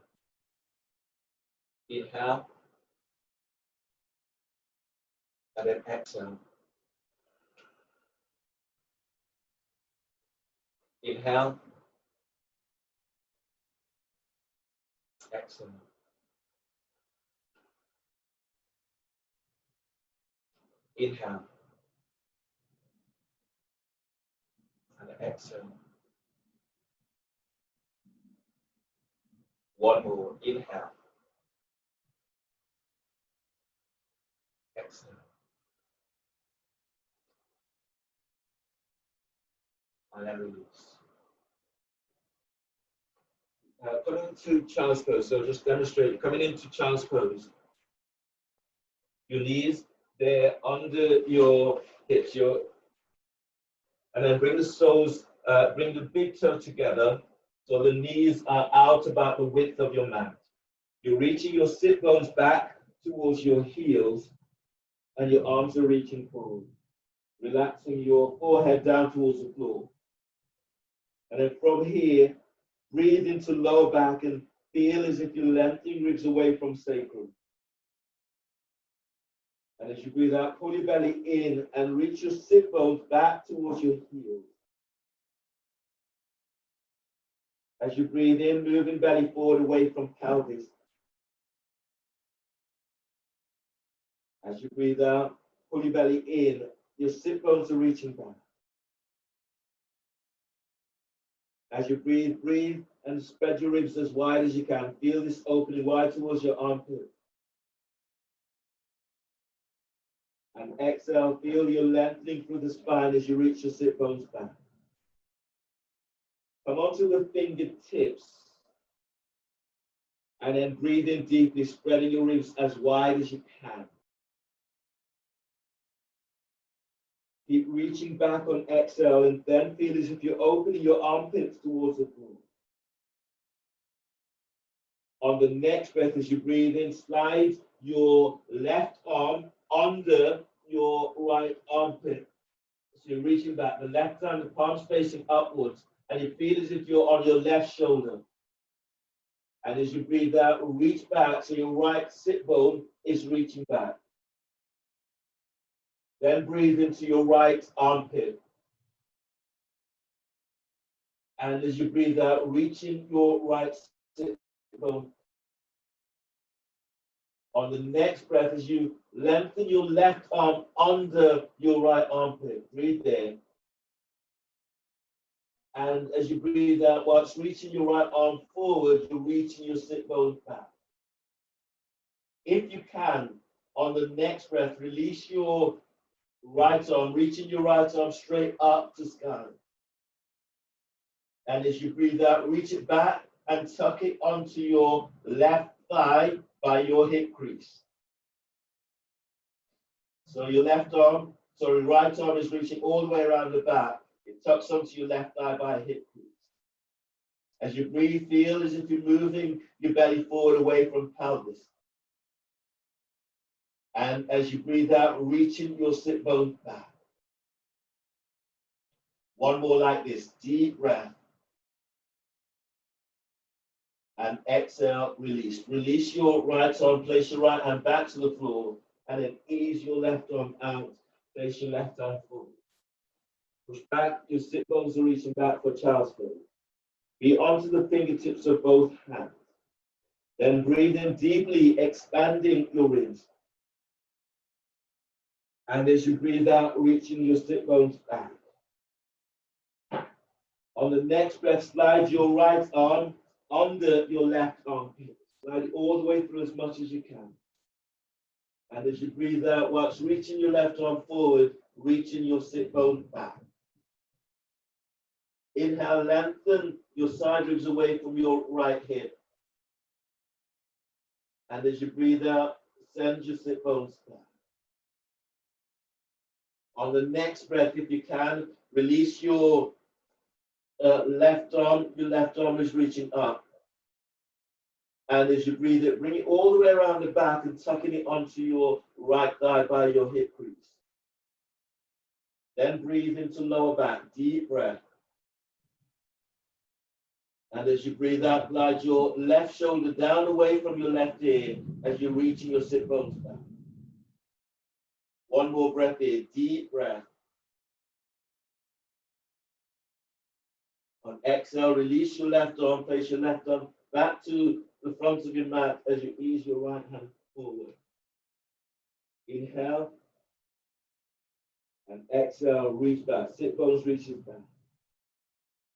Inhale. And then exhale. Inhale. Exhale. Inhale. And exhale. One more. Inhale. Exhale. And then release. Coming into child's pose, so just demonstrate, coming into child's pose, your knees, they're under your hips, and then bring the soles, bring the big toe together, so the knees are out about the width of your mat. You're reaching your sit bones back towards your heels, and your arms are reaching forward, relaxing your forehead down towards the floor. And then from here, breathe into lower back and feel as if you're lengthening ribs away from sacrum. And as you breathe out, pull your belly in and reach your sit bones back towards your heels. As you breathe in, moving belly forward away from pelvis. As you breathe out, pull your belly in, your sit bones are reaching back. As you breathe, breathe and spread your ribs as wide as you can. Feel this opening wide towards your armpit. And exhale, feel your lengthening through the spine as you reach your sit bones back. Come onto the fingertips. And then breathe in deeply, spreading your ribs as wide as you can. Keep reaching back on exhale and then feel as if you're opening your armpits towards the floor. On the next breath, as you breathe in, slide your left arm under your right armpit. So you're reaching back, the left hand, the palms facing upwards, and you feel as if you're on your left shoulder. And as you breathe out, reach back, so your right sit bone is reaching back. Then breathe into your right armpit. And as you breathe out, reaching your right sit bone. On the next breath, as you lengthen your left arm under your right armpit, breathe in. And as you breathe out, whilst reaching your right arm forward, you're reaching your sit bones back. If you can, on the next breath, release your right arm, reaching your right arm straight up to sky. And as you breathe out, reach it back and tuck it onto your left thigh by your hip crease. So your right arm is reaching all the way around the back. It tucks onto your left thigh by a hip crease. As you breathe, feel as if you're moving your belly forward away from pelvis. And as you breathe out, reaching your sit bones back. One more like this, deep breath. And exhale, release. Release your right arm, place your right hand back to the floor, and then ease your left arm out, place your left hand forward. Push back, your sit bones are reaching back for child's pose. Be onto the fingertips of both hands. Then breathe in deeply, expanding your ribs. And as you breathe out, reaching your sit bones back. On the next breath, slide your right arm under your left armpit. Slide it all the way through as much as you can. And as you breathe out, whilst reaching your left arm forward, reaching your sit bone back. Inhale, lengthen your side ribs away from your right hip. And as you breathe out, send your sit bones back. On the next breath, if you can, release your left arm. Your left arm is reaching up. And as you breathe it, bring it all the way around the back and tucking it onto your right thigh by your hip crease. Then breathe into lower back, deep breath. And as you breathe out, glide your left shoulder down away from your left ear as you're reaching your sit bones back. One more breath in, deep breath. On exhale, release your left arm, place your left arm back to the front of your mat as you ease your right hand forward. Inhale. And exhale, reach back. Sit bones reaches back.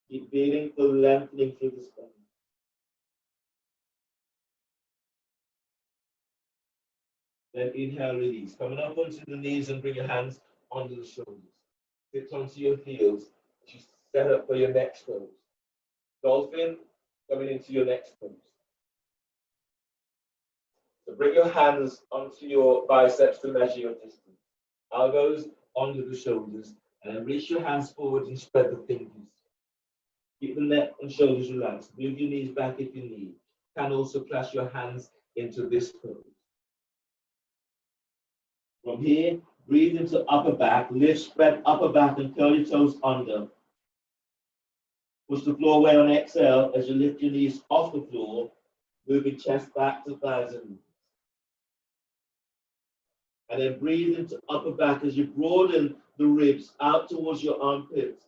Keep feeling the lengthening through the spine. Then inhale, release. Coming up onto the knees and bring your hands onto the shoulders. Sit onto your heels as you set up for your next pose. Dolphin coming into your next pose. So bring your hands onto your biceps to measure your distance. Elbows onto the shoulders, and then reach your hands forward and spread the fingers. Keep the neck and shoulders relaxed. Move your knees back if you need. You can also clasp your hands into this pose. From here, breathe into upper back. Lift, spread upper back and curl your toes under. Push the floor away on exhale as you lift your knees off the floor, moving chest back to thighs and knees. And then breathe into upper back as you broaden the ribs out towards your armpits.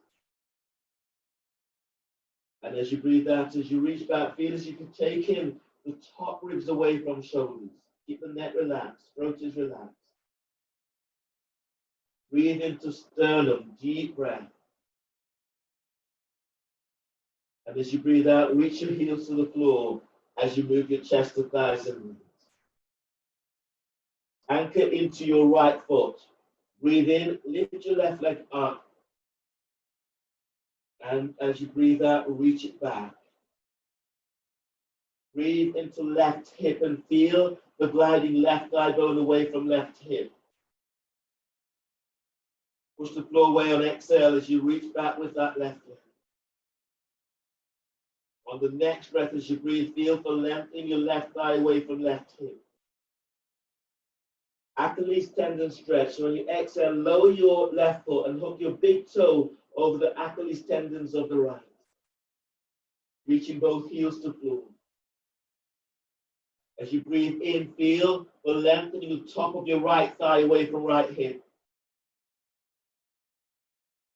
And as you breathe out, as you reach back, feel as you can take in the top ribs away from shoulders. Keep the neck relaxed, throat is relaxed. Breathe into sternum, deep breath. And as you breathe out, reach your heels to the floor as you move your chest to thighs and knees. Anchor into your right foot. Breathe in, lift your left leg up. And as you breathe out, reach it back. Breathe into left hip and feel the gliding left thigh bone away from left hip. Push the floor away on exhale as you reach back with that left leg. On the next breath, as you breathe, feel for lengthening your left thigh away from left hip. Achilles tendon stretch. So when you exhale, lower your left foot and hook your big toe over the Achilles tendons of the right. Reaching both heels to floor. As you breathe in, feel the lengthening the top of your right thigh away from right hip.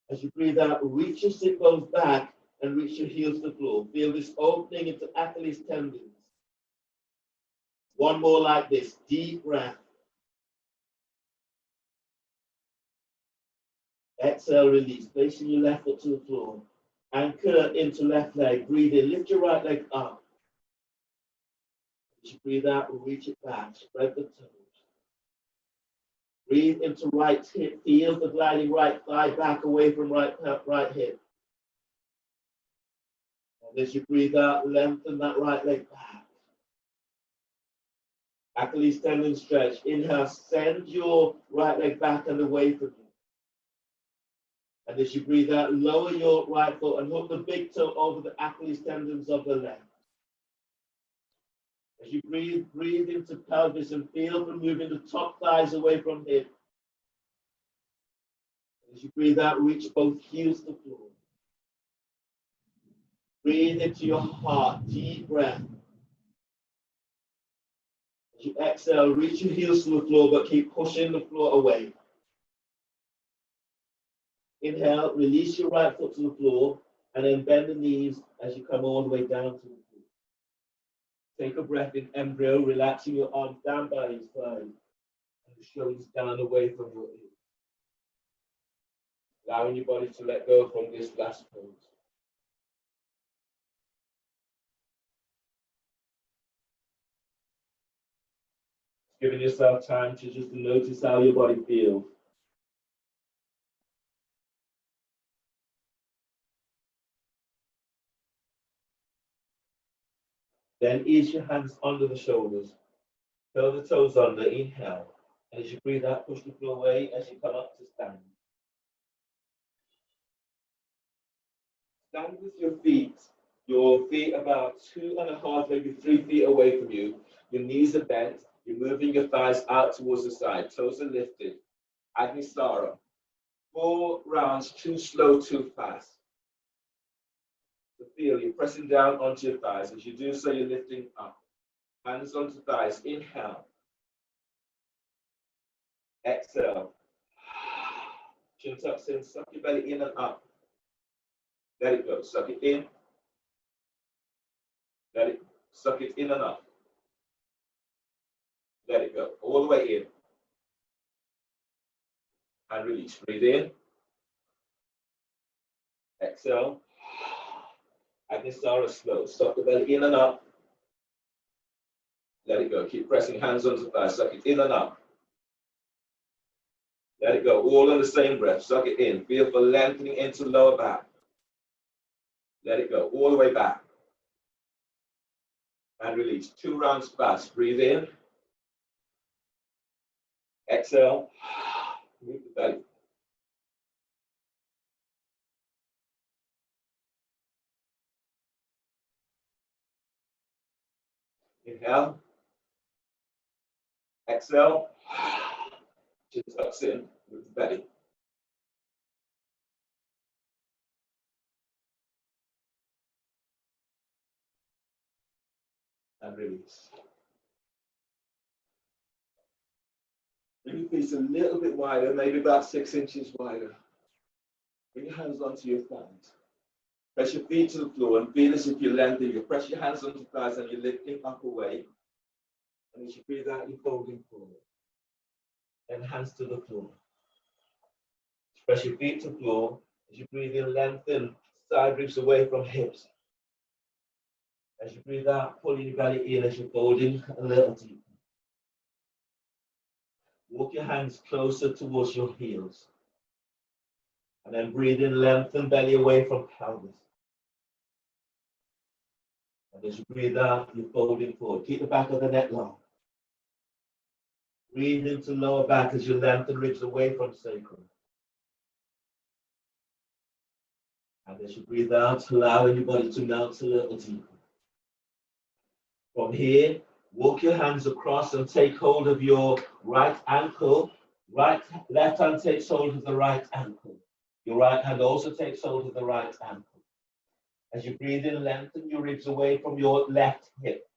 As you breathe out, reach your sit bones back and reach your heels to floor. Feel this opening into Achilles tendons. One more like this, deep breath. Exhale, release. Placing your left foot to the floor. Anchor into left leg. Breathe in. Lift your right leg up. As you breathe out, reach it back. Spread the toes. Breathe into right hip. Feel the gliding right thigh back away from right hip. And as you breathe out, lengthen that right leg back. Achilles tendon stretch. Inhale, send your right leg back and away from you. And as you breathe out, lower your right foot and hook the big toe over the Achilles tendons of the left. As you breathe into pelvis and feel for moving the top thighs away from hip. As you breathe out, reach both heels to floor. Breathe into your heart, deep breath. As you exhale, reach your heels to the floor, but keep pushing the floor away. Inhale, release your right foot to the floor, and then bend the knees as you come all the way down to the floor. Take a breath in embryo, relaxing your arms down by your side and the shoulders down away from your ears. Allowing your body to let go from this last pose. Giving yourself time to just notice how your body feels. Then ease your hands under the shoulders. Curl the toes under, inhale. And as you breathe out, push the floor away as you come up to stand. Stand with your feet about 2.5, maybe 3 feet away from you. Your knees are bent. You're moving your thighs out towards the side. Toes are lifted. Agnisara. 4 rounds, too slow, too fast. So feel you're pressing down onto your thighs. As you do so, you're lifting up. Hands onto thighs. Inhale. Exhale. Chin tucks in. Suck your belly in and up. Let it go. Suck it in. Let it. Suck it in and up. Let it go. All the way in. And release. Breathe in. Exhale. Agnisara slow. Suck the belly in and up. Let it go. Keep pressing hands onto thighs. Suck it in and up. Let it go. All in the same breath. Suck it in. Feel for lengthening into lower back. Let it go. All the way back. And release. 2 rounds fast. Breathe in. Exhale. Move the belly. Inhale. Exhale. Chin tucks in. Move the belly. And release. Bring your feet a little bit wider, maybe about 6 inches wider. Bring your hands onto your thighs. Press your feet to the floor and feel as if you're lengthening. You press your hands onto the thighs and you're lifting up away. And as you breathe out, you're folding forward. And hands to the floor. Press your feet to the floor. As you breathe in, lengthen side ribs away from hips. As you breathe out, pulling your belly in as you're folding a little deeper. Walk your hands closer towards your heels. And then breathe in, lengthen belly away from pelvis. And as you breathe out, you're folding forward. Keep the back of the neck long. Breathe into lower back as you lengthen ribs away from sacrum. And as you breathe out, allowing your body to melt a little deeper. From here, walk your hands across and take hold of your right ankle. Left hand takes hold of the right ankle. Your right hand also takes hold of the right ankle. As you breathe in, lengthen your ribs away from your left hip.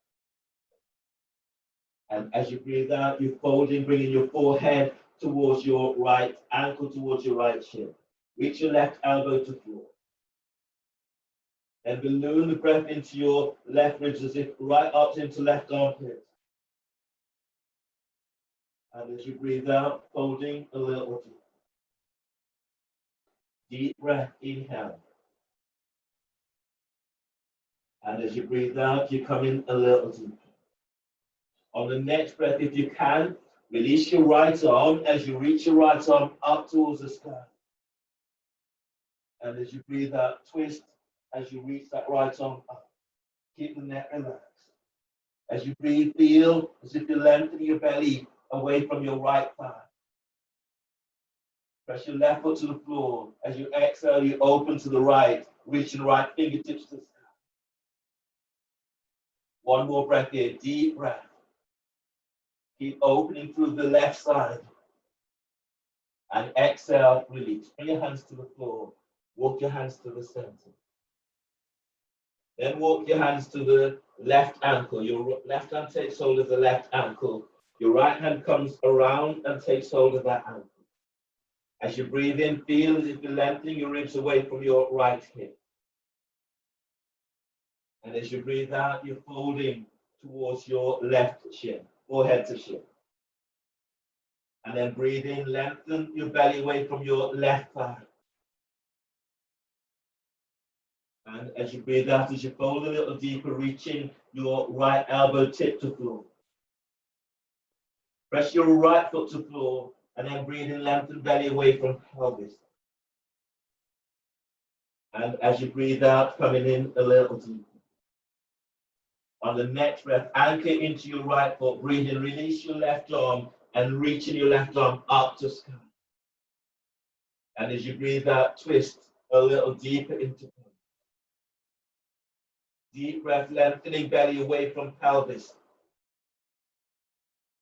And as you breathe out, you're folding, bringing your forehead towards your right ankle, towards your right shin. Reach your left elbow to floor. And balloon the breath into your left ribs as if right up into left armpit. And as you breathe out, folding a little deep. Deep breath, inhale. And as you breathe out, you come in a little deeper. On the next breath, if you can, release your right arm as you reach your right arm up towards the sky. And as you breathe out, twist as you reach that right arm up. Keep the neck relaxed. As you breathe, feel as if you're lengthening your belly away from your right thigh. Press your left foot to the floor. As you exhale, you open to the right, reaching right fingertips to the sky. One more breath in, deep breath. Keep opening through the left side. And exhale, release. Bring your hands to the floor. Walk your hands to the center. Then walk your hands to the left ankle. Your left hand takes hold of the left ankle. Your right hand comes around and takes hold of that ankle. As you breathe in, feel as if you're lengthening your ribs away from your right hip. And as you breathe out, you're folding towards your left shin, forehead to shin. And then breathe in, lengthen your belly away from your left thigh. And as you breathe out, as you fold a little deeper, reaching your right elbow tip to floor. Press your right foot to floor, and then breathe in, lengthen belly away from pelvis. And as you breathe out, coming in a little deeper. On the next breath, anchor into your right foot, breathe in, release your left arm, and reaching your left arm up to sky. And as you breathe out, twist a little deeper into pelvis. Deep breath, lengthening belly away from pelvis.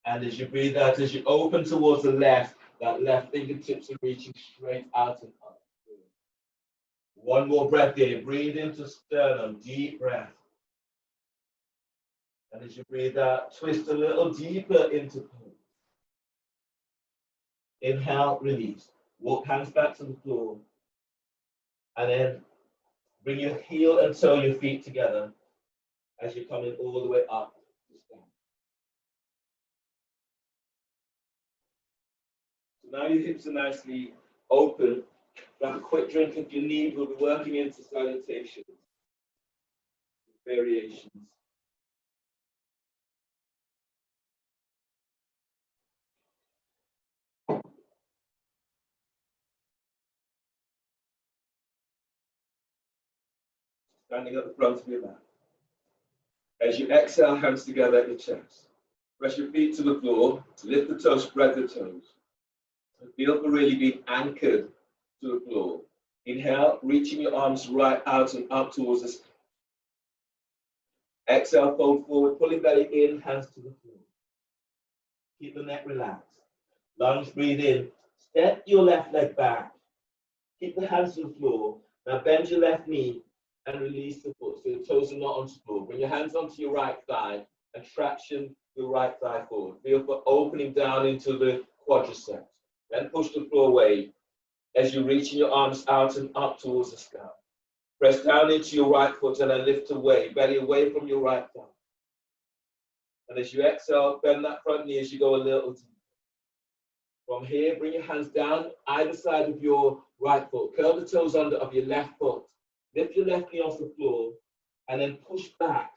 And as you breathe out, as you open towards the left, that left fingertips are reaching straight out and up. One more breath here. Breathe into sternum, deep breath. And as you breathe out, twist a little deeper into pose. Inhale, release. Walk hands back to the floor. And then bring your heel and toe your feet together as you're coming all the way up to stand. So now your hips are nicely open. Grab a quick drink if you need. We'll be working into salutations, variations. Standing at the front of your mat. As you exhale, hands together at your chest. Press your feet to the floor. Lift the toes, spread the toes. Feel for really being anchored to the floor. Inhale, reaching your arms right out and up towards the sky. Exhale, fold forward, pulling belly in, hands to the floor. Keep the neck relaxed. Lunge, breathe in. Step your left leg back. Keep the hands to the floor. Now bend your left knee and release the foot so the toes are not onto the floor. Bring your hands onto your right thigh and traction your right thigh forward. Feel for opening down into the quadriceps. Then push the floor away as you're reaching your arms out and up towards the sky. Press down into your right foot and then lift away, belly away from your right thigh. And as you exhale, bend that front knee as you go a little deeper. From here, bring your hands down either side of your right foot. Curl the toes under of your left foot. Lift your left knee off the floor and then push back.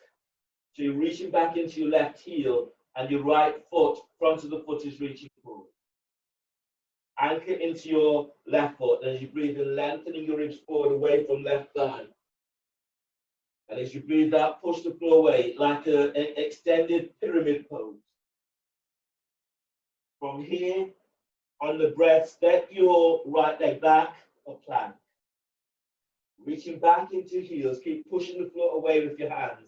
So you're reaching back into your left heel and your right foot, front of the foot is reaching forward. Anchor into your left foot and as you breathe in, lengthening your ribs forward away from left thigh. And as you breathe out, push the floor away like an extended pyramid pose. From here, on the breath, step your right leg back or plank. Reaching back into heels, keep pushing the floor away with your hands.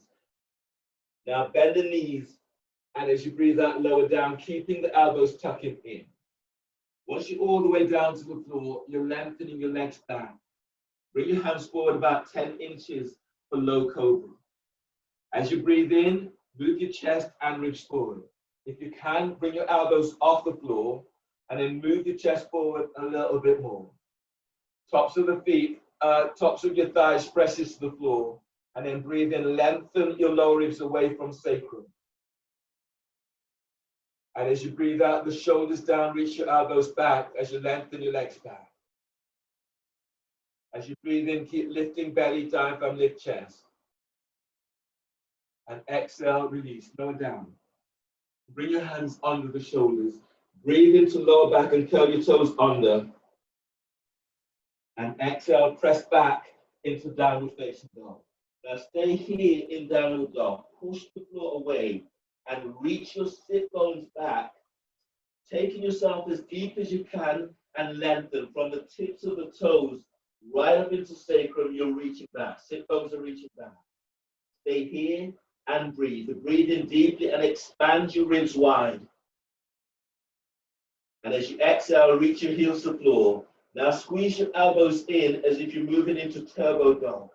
Now bend the knees, and as you breathe out, lower down, keeping the elbows tucking in. Once you're all the way down to the floor, you're lengthening your legs down. Bring your hands forward about 10 inches for low cobra. As you breathe in, move your chest and ribs forward. If you can, bring your elbows off the floor, and then move your chest forward a little bit more. Tops of the feet, tops of your thighs presses to the floor, and then breathe in, lengthen your lower ribs away from sacrum. And as you breathe out, the shoulders down, reach your elbows back as you lengthen your legs back. As you breathe in, keep lifting belly, diaphragm, lift chest. And exhale, release, lower down. Bring your hands under the shoulders. Breathe into lower back and curl your toes under. And exhale, press back into downward facing dog. Now stay here in downward dog. Push the floor away and reach your sit bones back, taking yourself as deep as you can and lengthen from the tips of the toes right up into sacrum. You're reaching back. Sit bones are reaching back. Stay here and breathe. Breathe in deeply and expand your ribs wide. And as you exhale, reach your heels to the floor. Now squeeze your elbows in as if you're moving into turbo dog.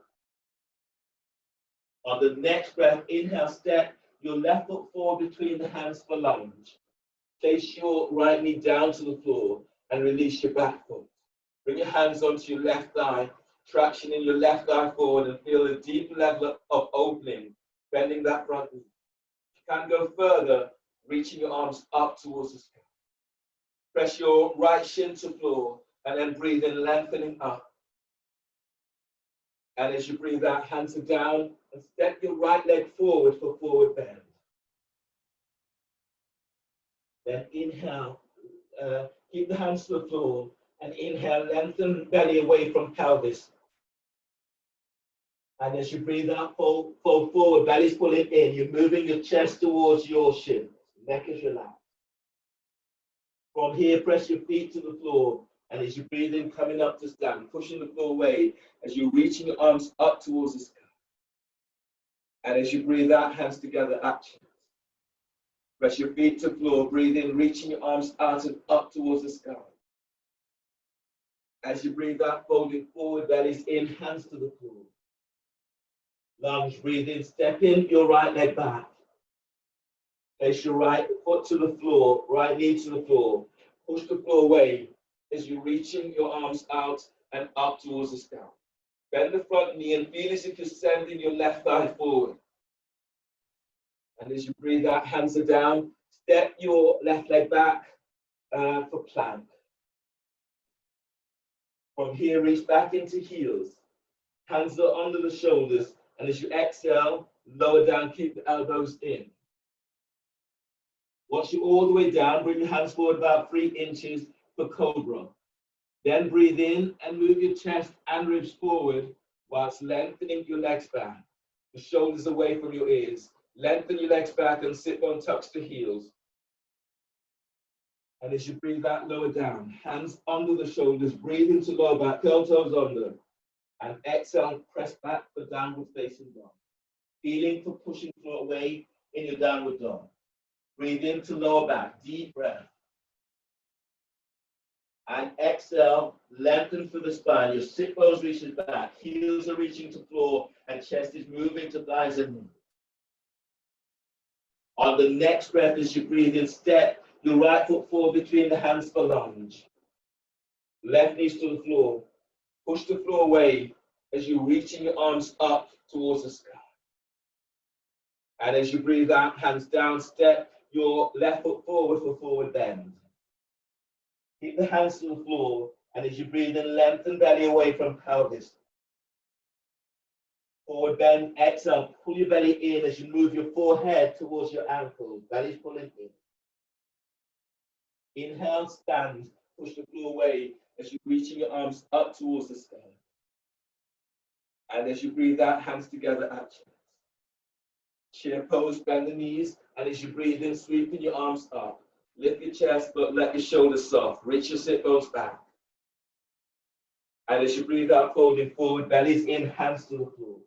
On the next breath, inhale, step your left foot forward between the hands for lunge. Place your right knee down to the floor and release your back foot. Bring your hands onto your left thigh, traction in your left thigh forward and feel a deep level of opening, bending that front knee. Can go further, reaching your arms up towards the sky. Press your right shin to floor and then breathe in, lengthening up. And as you breathe out, hands are down and step your right leg forward for forward bend. Then inhale, keep the hands to the floor and inhale, lengthen belly away from pelvis. And as you breathe out, fold forward, belly's pulling in. You're moving your chest towards your shins. Neck is relaxed. From here, press your feet to the floor. And as you breathe in, coming up to stand, pushing the floor away as you're reaching your arms up towards the sky. And as you breathe out, hands together, action. Press your feet to the floor, breathe in, reaching your arms out and up towards the sky. As you breathe out, folding forward, bellies in, hands to the floor. Lunge, breathe in, step in your right leg back. Place your right foot to the floor, right knee to the floor. Push the floor away as you're reaching your arms out and up towards the sky. Bend the front knee and feel as if you're sending your left thigh forward. And as you breathe out, hands are down. Step your left leg back for plank. From here, reach back into heels. Hands are under the shoulders. And as you exhale, lower down, keep the elbows in. Once you're all the way down, bring your hands forward about 3 inches for cobra. Then breathe in and move your chest and ribs forward whilst lengthening your legs back. The shoulders away from your ears. Lengthen your legs back and sit bone tucks to heels. And as you breathe out, lower down. Hands under the shoulders. Breathe into lower back. Curl toes under. And exhale, press back for downward facing dog. Feeling for pushing floor away in your downward dog. Breathe into lower back, deep breath. And exhale, lengthen through the spine. Your sit bones reaches back, heels are reaching to floor, and chest is moving to thighs and knees. On the next breath, as you breathe in, step your right foot forward between the hands for lunge. Left knees to the floor. Push the floor away as you're reaching your arms up towards the sky. And as you breathe out, hands down, step your left foot forward for forward bend. Keep the hands to the floor, and as you breathe in, lengthen belly away from pelvis. Forward bend, exhale, pull your belly in as you move your forehead towards your ankles. Belly's pulling in. Inhale, stand, push the floor away as you're reaching your arms up towards the sky. And as you breathe out, hands together at chest. Chair pose, bend the knees, and as you breathe in, sweeping your arms up. Lift your chest, but let your shoulders soft. Reach your sit bones back. And as you breathe out, folding forward, bellies in, hands to the floor.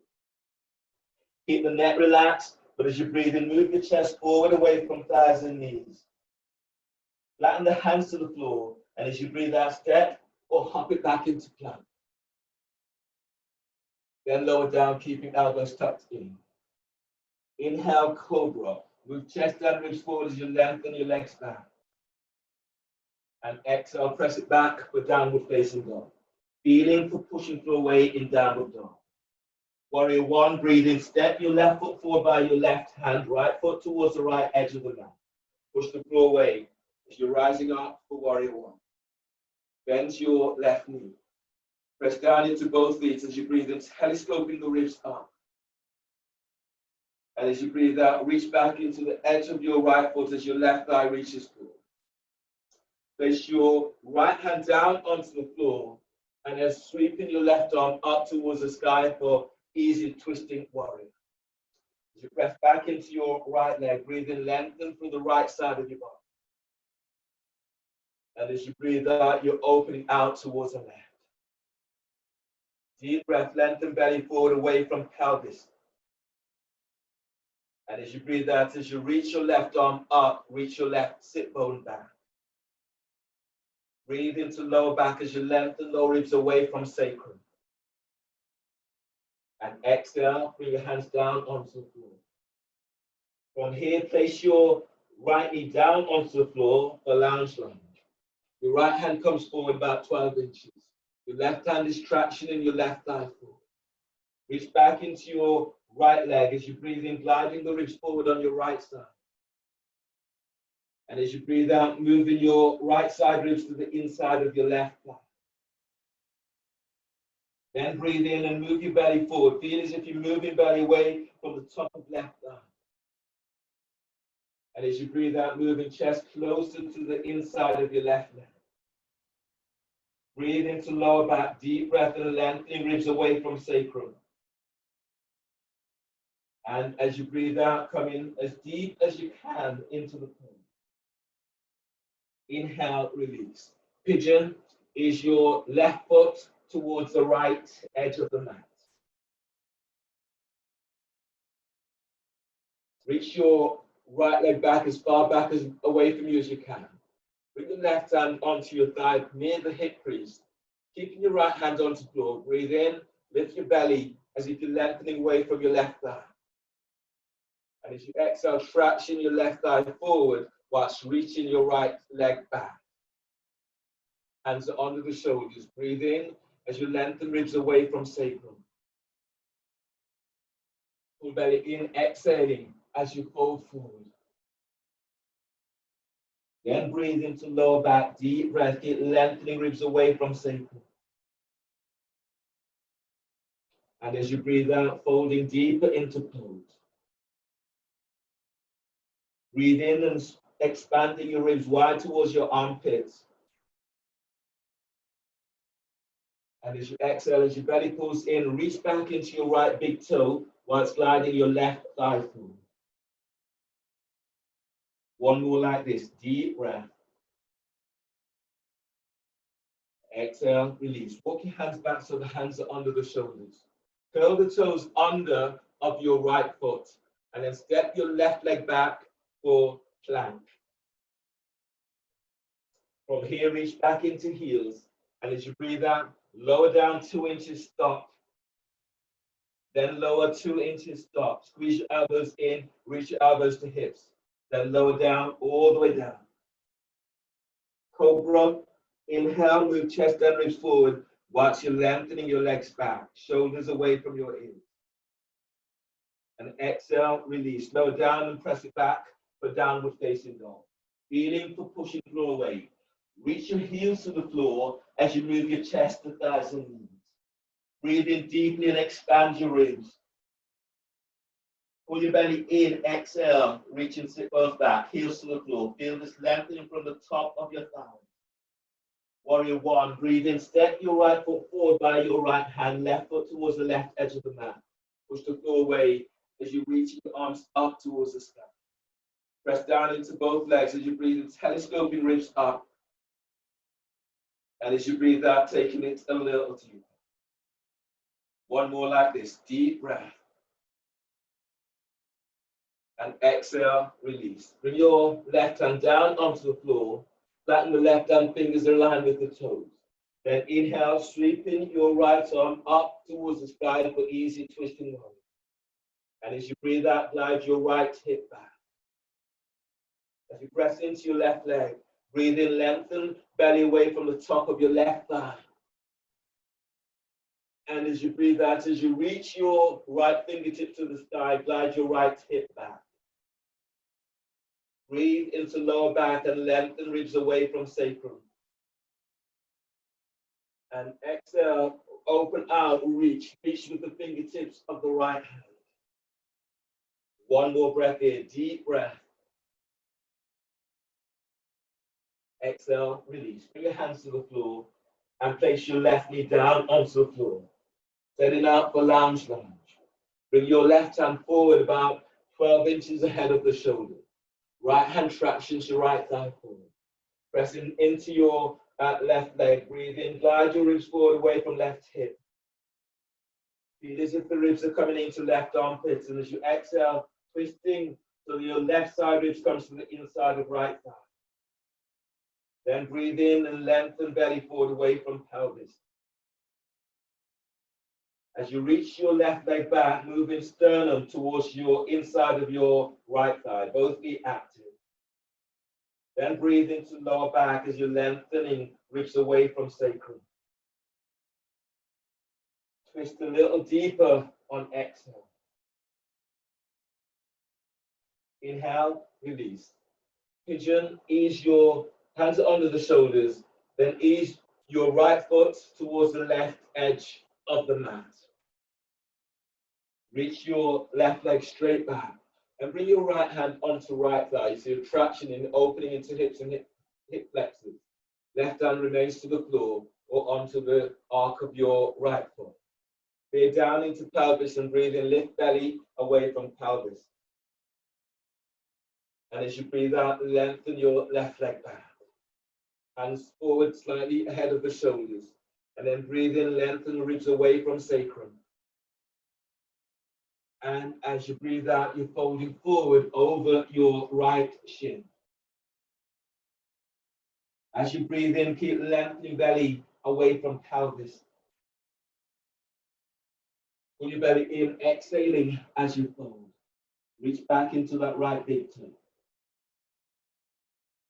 Keep the neck relaxed, but as you breathe in, move your chest forward away from thighs and knees. Flatten the hands to the floor, and as you breathe out, step or hop it back into plank. Then lower down, keeping elbows tucked in. Inhale, cobra. Move chest and ribs forward as you lengthen your legs back. And exhale, press it back for downward facing dog. Feeling for pushing floor away in downward dog. Warrior one, breathe in, step your left foot forward by your left hand, right foot towards the right edge of the mat. Push the floor away as you're rising up for warrior one. Bend your left knee. Press down into both feet as you breathe in, telescoping the ribs up. And as you breathe out, reach back into the edge of your right foot as your left thigh reaches forward. Place your right hand down onto the floor and then sweeping your left arm up towards the sky for easy twisting warrior. As you press back into your right leg, breathe in, lengthen through the right side of your body. And as you breathe out, you're opening out towards the left. Deep breath, lengthen belly forward away from pelvis. And as you breathe out, as you reach your left arm up, reach your left sit bone back. Breathe into lower back as you lengthen lower ribs away from sacrum. And exhale, bring your hands down onto the floor. From here, place your right knee down onto the floor for lounge lunge. Your right hand comes forward about 12 inches. Your left hand is traction in your left thigh forward. Reach back into your right leg. As you breathe in, gliding the ribs forward on your right side. And as you breathe out, moving your right side ribs to the inside of your left thigh. Then breathe in and move your belly forward. Feel as if you're moving belly away from the top of left thigh. And as you breathe out, moving chest closer to the inside of your left leg. Breathe into lower back, deep breath and lengthening ribs away from sacrum. And as you breathe out, come in as deep as you can into the pose. Inhale, release. Pigeon is your left foot towards the right edge of the mat. Reach your right leg back as far back as away from you as you can. Bring the left hand onto your thigh near the hip crease. Keeping your right hand onto the floor. Breathe in, lift your belly as if you're lengthening away from your left thigh. And as you exhale, traction your left thigh forward whilst reaching your right leg back. Hands are under the shoulders. Breathe in as you lengthen ribs away from sacrum. Pull belly in, exhaling as you fold forward. Then breathe into lower back, deep breath, keep lengthening ribs away from sacrum. And as you breathe out, folding deeper into pose. Breathe in and expanding your ribs wide towards your armpits. And as you exhale, as your belly pulls in, reach back into your right big toe whilst gliding your left thigh forward. One more like this, deep breath. Exhale, release. Walk your hands back so the hands are under the shoulders. Curl the toes under of your right foot. And then step your left leg back for plank. From here, reach back into heels. And as you breathe out, lower down 2 inches, stop. Then lower 2 inches, stop. Squeeze your elbows in, reach your elbows to hips. Then lower down, all the way down. Cobra, inhale, move chest and ribs forward whilst you're lengthening your legs back, shoulders away from your ears. And exhale, release. Lower down and press it back for downward facing dog. Feeling for pushing floor away. Reach your heels to the floor as you move your chest to thighs and knees. Breathe in deeply and expand your ribs. Pull your belly in, exhale, reach and sit both back, heels to the floor. Feel this lengthening from the top of your thighs. Warrior one, breathe in, step your right foot forward by your right hand, left foot towards the left edge of the mat. Push the floor away as you reach your arms up towards the sky. Press down into both legs as you breathe in, telescoping ribs up. And as you breathe out, taking it a little deeper. One more like this, deep breath. And exhale, release. Bring your left hand down onto the floor. Flatten the left hand fingers aligned with the toes. Then inhale, sweeping your right arm up towards the sky for easy twisting motion. And as you breathe out, glide your right hip back. As you press into your left leg, breathe in, lengthen belly away from the top of your left thigh. And as you breathe out, as you reach your right fingertip to the sky, glide your right hip back. Breathe into lower back and lengthen ribs away from sacrum. And exhale, open out, reach with the fingertips of the right hand. One more breath in, deep breath. Exhale, release. Bring your hands to the floor and place your left knee down onto the floor. Setting up for lounge. Bring your left hand forward about 12 inches ahead of the shoulder. Right hand tractions your right thigh forward. Pressing into your left leg. Breathe in, glide your ribs forward away from left hip. Feel as if the ribs are coming into left armpits. And as you exhale, twisting so your left side ribs comes to the inside of right thigh. Then breathe in and lengthen belly forward away from pelvis. As you reach your left leg back, moving sternum towards your inside of your right thigh, both feet active. Then breathe into lower back as you're lengthening ribs away from sacrum. Twist a little deeper on exhale. Inhale, release. Pigeon, ease your hands under the shoulders, then ease your right foot towards the left edge of the mat. Reach your left leg straight back and bring your right hand onto right thigh. So your traction in opening into hips and hip flexors. Left hand remains to the floor or onto the arc of your right foot. Veer down into pelvis and breathe in, lift belly away from pelvis. And as you breathe out, lengthen your left leg back. Hands forward slightly ahead of the shoulders. And then breathe in, lengthen ribs away from sacrum. And as you breathe out, you're folding forward over your right shin. As you breathe in, keep lengthening belly away from pelvis. Pull your belly in, exhaling as you fold. Reach back into that right big toe.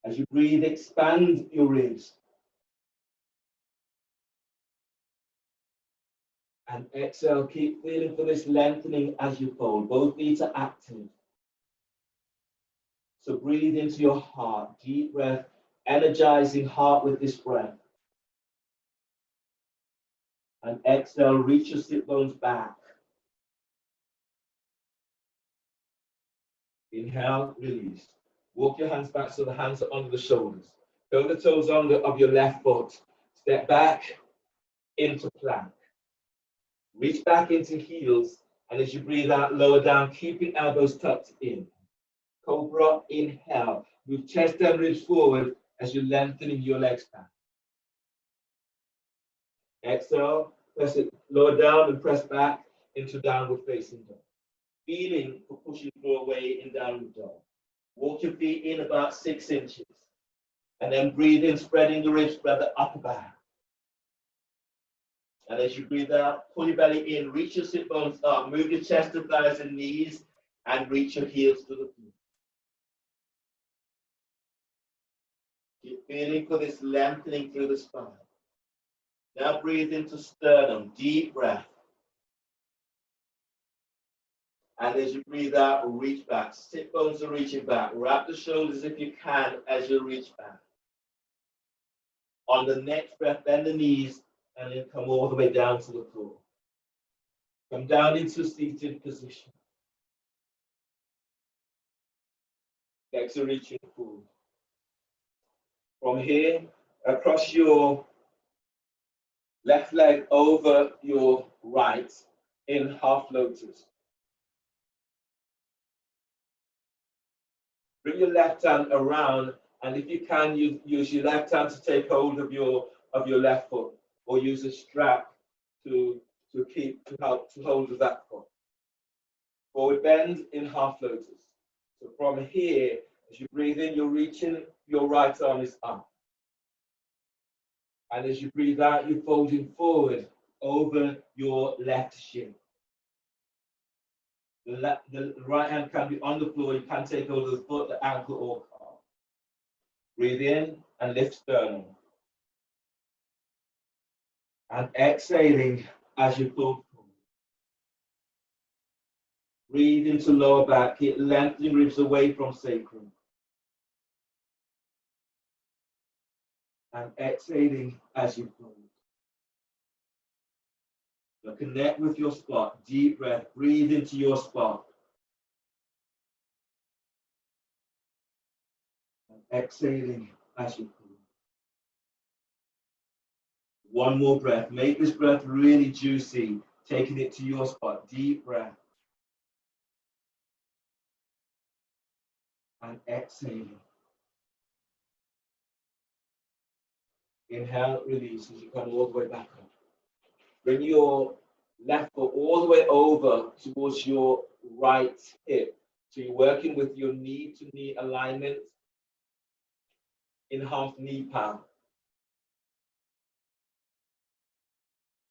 As you breathe, expand your ribs. And exhale, keep feeling for this lengthening as you fold. Both feet are active. So breathe into your heart, deep breath, energizing heart with this breath. And exhale, reach your sit bones back. Inhale, release. Walk your hands back so the hands are under the shoulders. Curl the toes under of your left foot. Step back into plank. Reach back into heels, and as you breathe out, lower down, keeping elbows tucked in. Cobra, inhale. Move chest and ribs forward as you're lengthening your legs back. Exhale, press it lower down and press back into downward facing dog. Feeling for pushing through away in downward dog. Walk your feet in about 6 inches. And then breathe in, spreading the ribs, spread the upper back. And as you breathe out, pull your belly in, reach your sit bones up, move your chest to thighs and knees, and reach your heels to the floor. Keep feeling for this lengthening through the spine. Now breathe into sternum, deep breath. And as you breathe out, reach back. Sit bones are reaching back. Wrap the shoulders if you can as you reach back. On the next breath, bend the knees and then come all the way down to the floor. Come down into seated position. Legs are reaching forward. From here, across your left leg over your right in half lotus. Bring your left hand around, and if you can, use your left hand to take hold of your left foot, or use a strap to help to hold that foot. Forward bend in half lotus. So from here, as you breathe in, you're reaching, your right arm is up. And as you breathe out, you're folding forward over your left shin. The right hand can be on the floor. You can take hold of the foot, the ankle, or calf. Breathe in and lift sternum. And exhaling as you fold forward. Breathe into lower back. Keep lengthening ribs away from sacrum. And exhaling as you fold. Now connect with your spot. Deep breath. Breathe into your spot. And exhaling as you fold. One more breath. Make this breath really juicy. Taking it to your spot. Deep breath. And exhaling. Inhale, release as you come all the way back up. Bring your left foot all the way over towards your right hip. So you're working with your knee to knee alignment in half knee palm.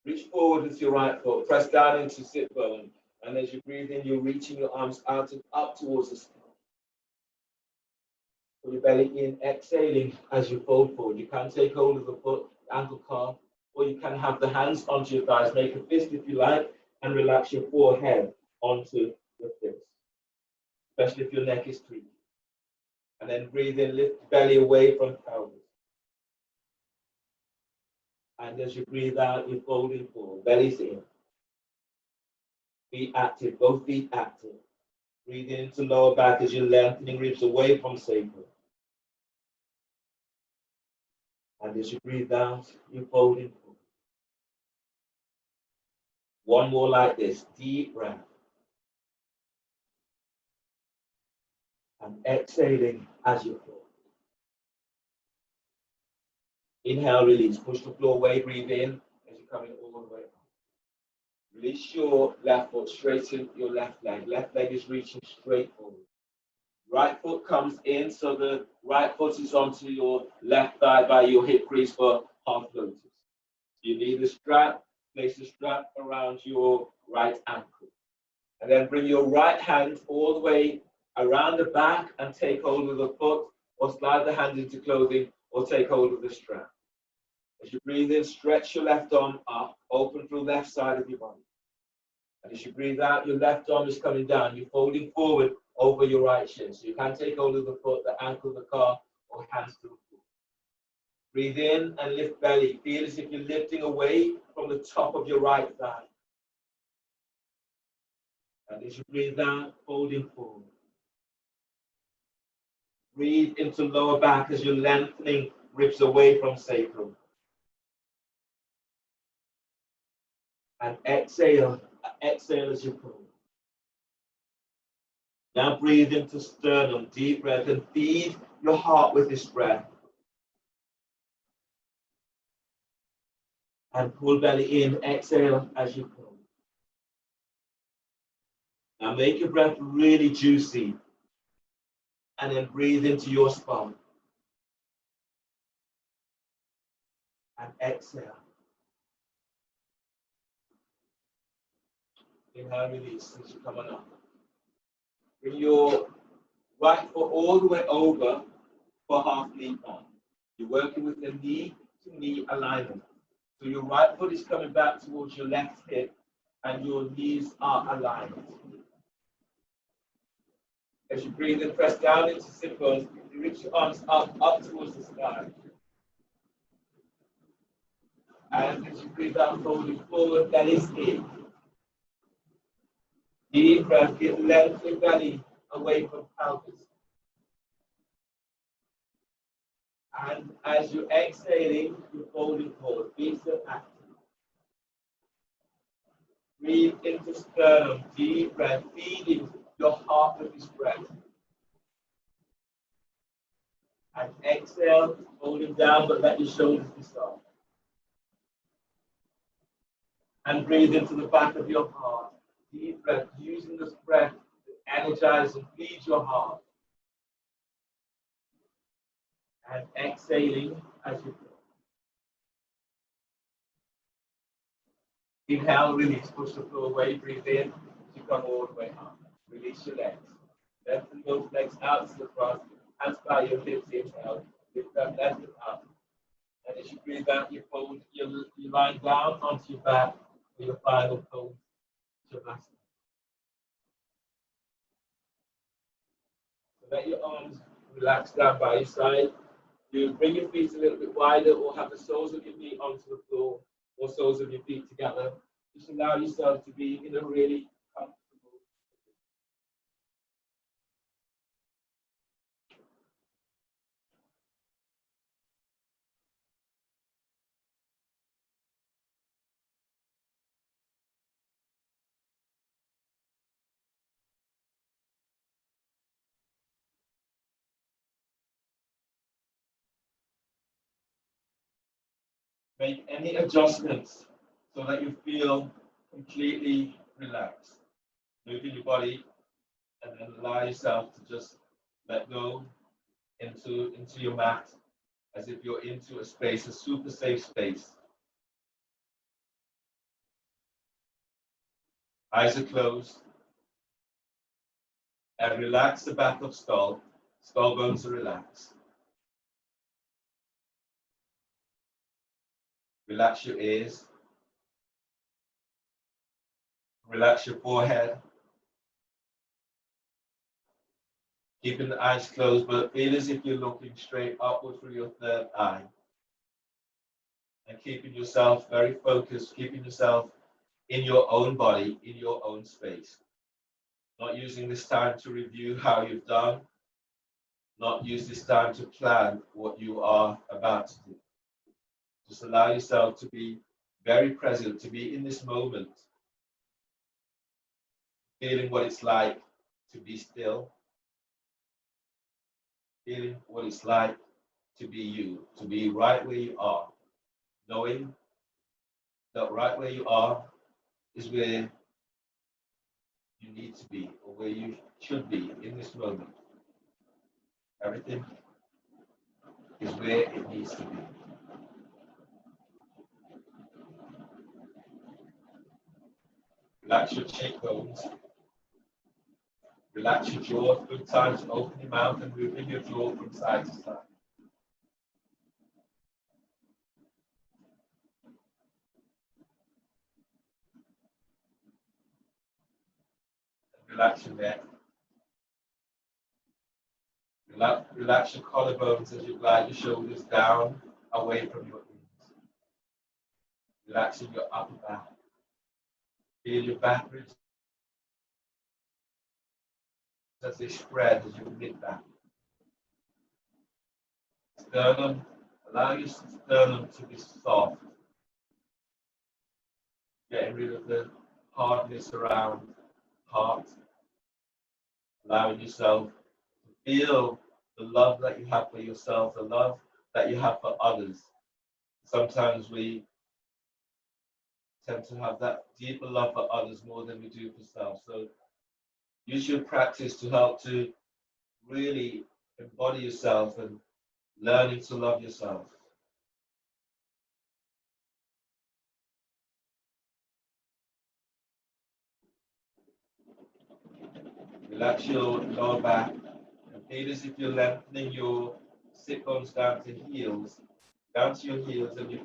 Reach forward with your right foot, press down into sit bone. And as you breathe in, you're reaching your arms out and up towards the sky. Pull your belly in, exhaling as you fold forward. You can take hold of the foot, ankle, calf, or you can have the hands onto your thighs. Make a fist if you like, and relax your forehead onto the fist. especially if your neck is tweaked. And then breathe in, lift belly away from pelvis. And as you breathe out, you're folding forward, belly's in. Feet active, both feet active. Breathing into lower back as you're lengthening ribs away from sacrum. And as you breathe out, you're folding forward. One more like this, deep breath. And exhaling as you fall. Inhale, release. Push the floor away, breathe in as you're coming all the way up. Release your left foot, straighten your left leg. Left leg is reaching straight forward. Right foot comes in, so the right foot is onto your left thigh by your hip crease for half lotus. You need a strap, place the strap around your right ankle. And then bring your right hand all the way around the back and take hold of the foot, or slide the hand into clothing, or take hold of the strap. As you breathe in, stretch your left arm up, open through the left side of your body. And as you breathe out, your left arm is coming down. You're folding forward over your right shin. So you can take hold of the foot, the ankle, the calf, or hands to the floor. Breathe in and lift belly. Feel as if you're lifting away from the top of your right thigh. And as you breathe out, folding forward. Breathe into lower back as you're lengthening ribs away from sacrum. And exhale as you pull. Now breathe into sternum, deep breath, and feed your heart with this breath. And pull belly in, exhale as you pull. Now make your breath really juicy. And then breathe into your spine. And exhale. Inhale, release as you come on up. Bring your right foot all the way over for half knee plant. You're working with the knee to knee alignment. So your right foot is coming back towards your left hip and your knees are aligned. As you breathe and press down into sit bones, you reach your arms up towards the sky. And as you breathe out, folding forward, that is it. Deep breath, get lengthening belly away from pelvis. And as you're exhaling, you're folding forward. Feet still active. Breathe into sternum, deep breath, feeding your heart with this breath. And exhale, holding down, but let your shoulders be soft. And breathe into the back of your heart. Deep breath, using this breath to energize and feed your heart. And exhaling as you go. Inhale, release, push the floor away, breathe in, you come all the way up. Release your legs. Lengthen those legs out to the front, hands by your hips, inhale, lift up, left it up. And as you breathe out, you fold, you lie down onto your back for your final pose, Shavasana. So let your arms relax down by your side. You bring your feet a little bit wider or have the soles of your feet onto the floor or soles of your feet together. Just allow yourself to be in a really comfortable position. Make any adjustments so that you feel completely relaxed. Moving your body and then allow yourself to just let go into your mat as if you're into a space, a super safe space. Eyes are closed. And relax the back of skull. Skull bones are relaxed. Relax your ears. Relax your forehead. Keeping the eyes closed, but feel as if you're looking straight upward through your third eye. And keeping yourself very focused, keeping yourself in your own body, in your own space. Not using this time to review how you've done, not use this time to plan what you are about to do. Just allow yourself to be very present, to be in this moment, feeling what it's like to be still, feeling what it's like to be you, to be right where you are, knowing that right where you are is where you need to be or where you should be in this moment. Everything is where it needs to be. Relax your cheekbones. Relax your jaw. Good time to open your mouth and moving your jaw from side to side. Relax your neck. Relax your collarbones as you glide your shoulders down away from your ears. Relaxing your upper back. Feel your back ribs as they spread as your mid back. Sternum, allow your sternum to be soft. Getting rid of the hardness around heart. Allowing yourself to feel the love that you have for yourself, the love that you have for others. Sometimes we tend to have that deeper love for others more than we do for self. So use your practice to help to really embody yourself and learning to love yourself. Relax your lower back and feel as if you're lengthening your sit bones down to your heels, and you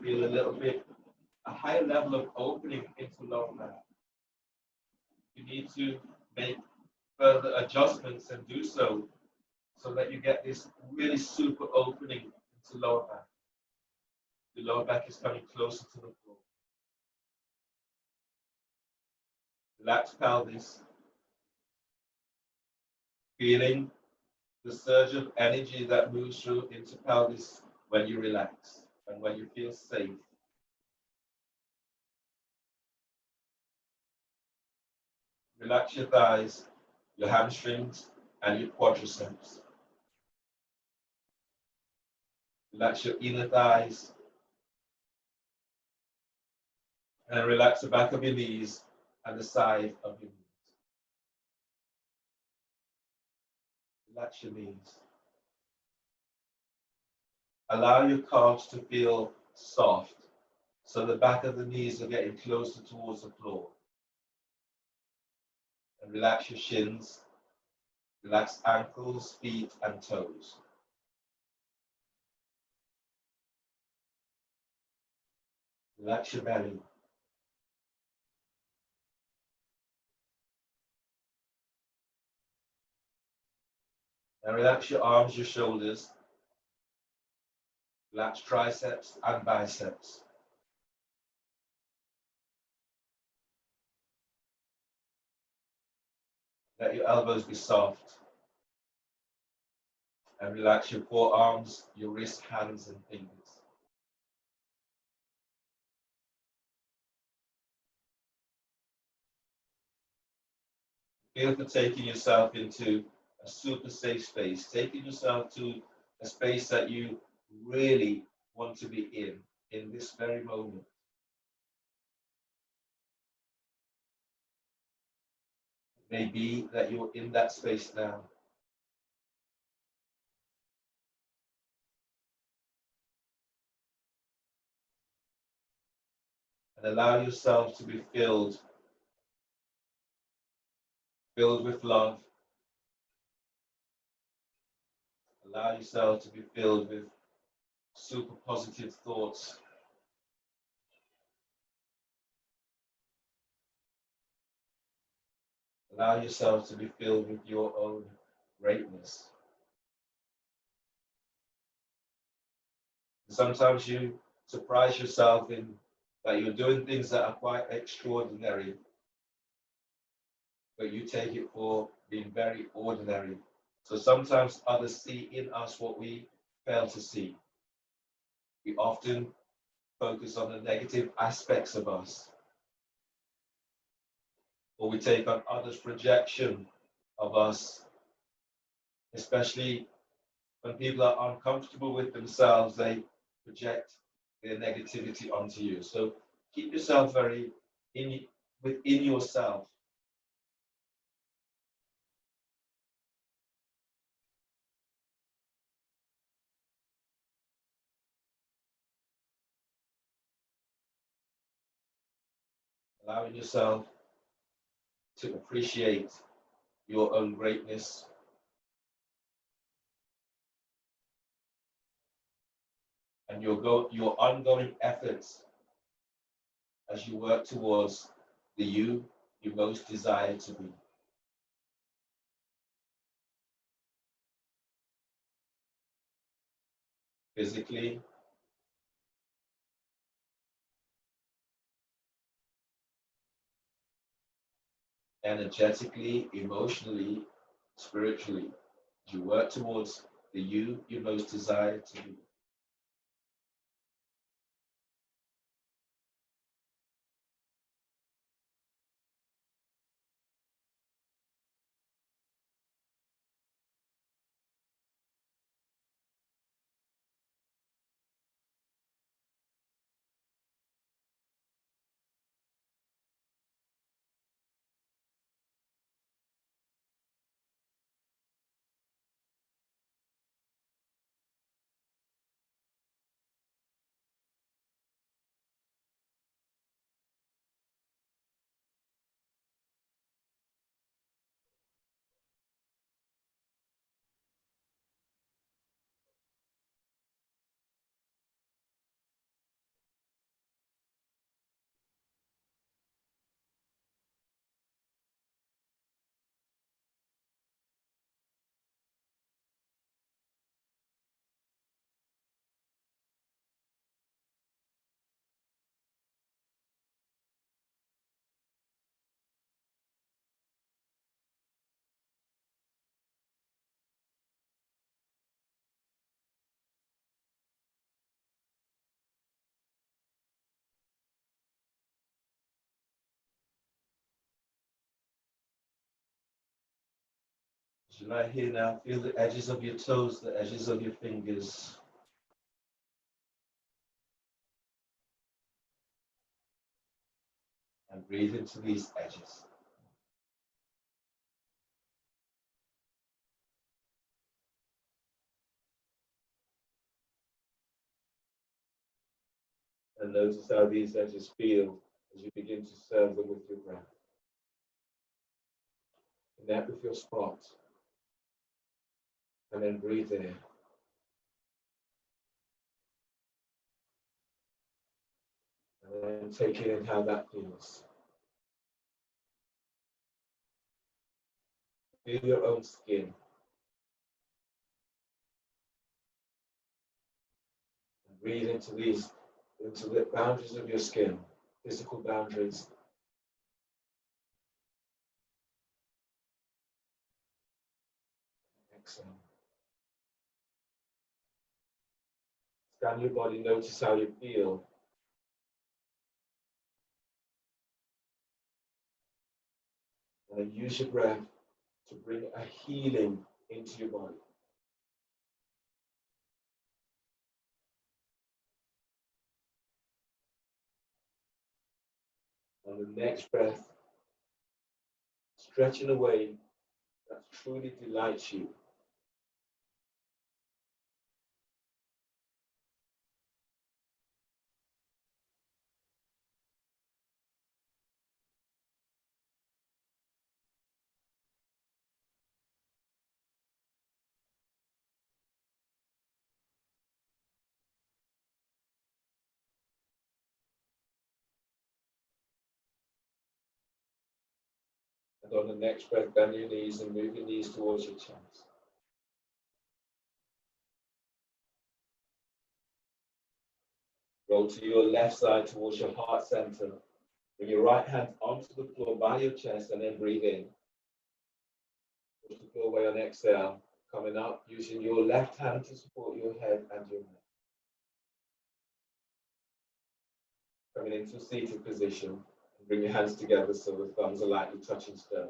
feel a little bit, a higher level of opening into lower back. You need to make further adjustments and do so that you get this really super opening into lower back. The lower back is coming closer to the floor. Relax pelvis. Feeling the surge of energy that moves through into pelvis when you relax and when you feel safe. Relax your thighs, your hamstrings, and your quadriceps. Relax your inner thighs and relax the back of your knees and the side of your knees. Relax your knees. Allow your calves to feel soft, so the back of the knees are getting closer towards the floor. And relax your shins, relax ankles, feet, and toes. Relax your belly. And relax your arms, your shoulders. Relax triceps and biceps. Let your elbows be soft. And relax your forearms, your wrists, hands, and fingers. Feel for taking yourself into a super safe space, taking yourself to a space that you really want to be in this very moment. It may be that you're in that space now. And allow yourself to be filled with love. Allow yourself to be filled with super positive thoughts. Allow yourself to be filled with your own greatness. Sometimes you surprise yourself in that you're doing things that are quite extraordinary, but you take it for being very ordinary. So sometimes others see in us what we fail to see. We often focus on the negative aspects of us, or we take on others' projection of us, especially when people are uncomfortable with themselves, they project their negativity onto you. So keep yourself very within yourself. Allowing yourself to appreciate your own greatness and your ongoing efforts as you work towards the you most desire to be. Physically, energetically, emotionally, spiritually, as you work towards the you most desire to be. As you lie here now, feel the edges of your toes, the edges of your fingers. And breathe into these edges. And notice how these edges feel as you begin to serve them with your breath. Connect with your spot. And then breathe in. And then take in how that feels. Feel your own skin. And breathe into the boundaries of your skin, physical boundaries. Exhale. Scan your body, notice how you feel. And then use your breath to bring a healing into your body. On the next breath, stretch in a way that truly delights you. And on the next breath, bend your knees and move your knees towards your chest. Roll to your left side towards your heart center. Bring your right hand onto the floor by your chest and then breathe in. Push the floor away on exhale. Coming up, using your left hand to support your head and your neck. Coming into a seated position. Bring your hands together so the thumbs are lightly touching sternum.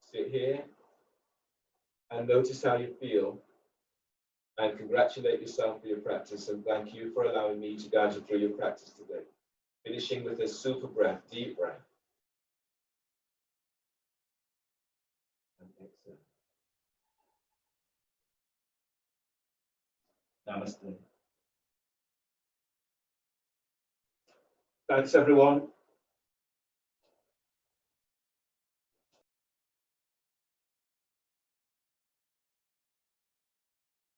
Sit here and notice how you feel, and congratulate yourself for your practice, and thank you for allowing me to guide you through your practice today. Finishing with a super breath, deep breath. And exhale. Namaste. Thanks everyone.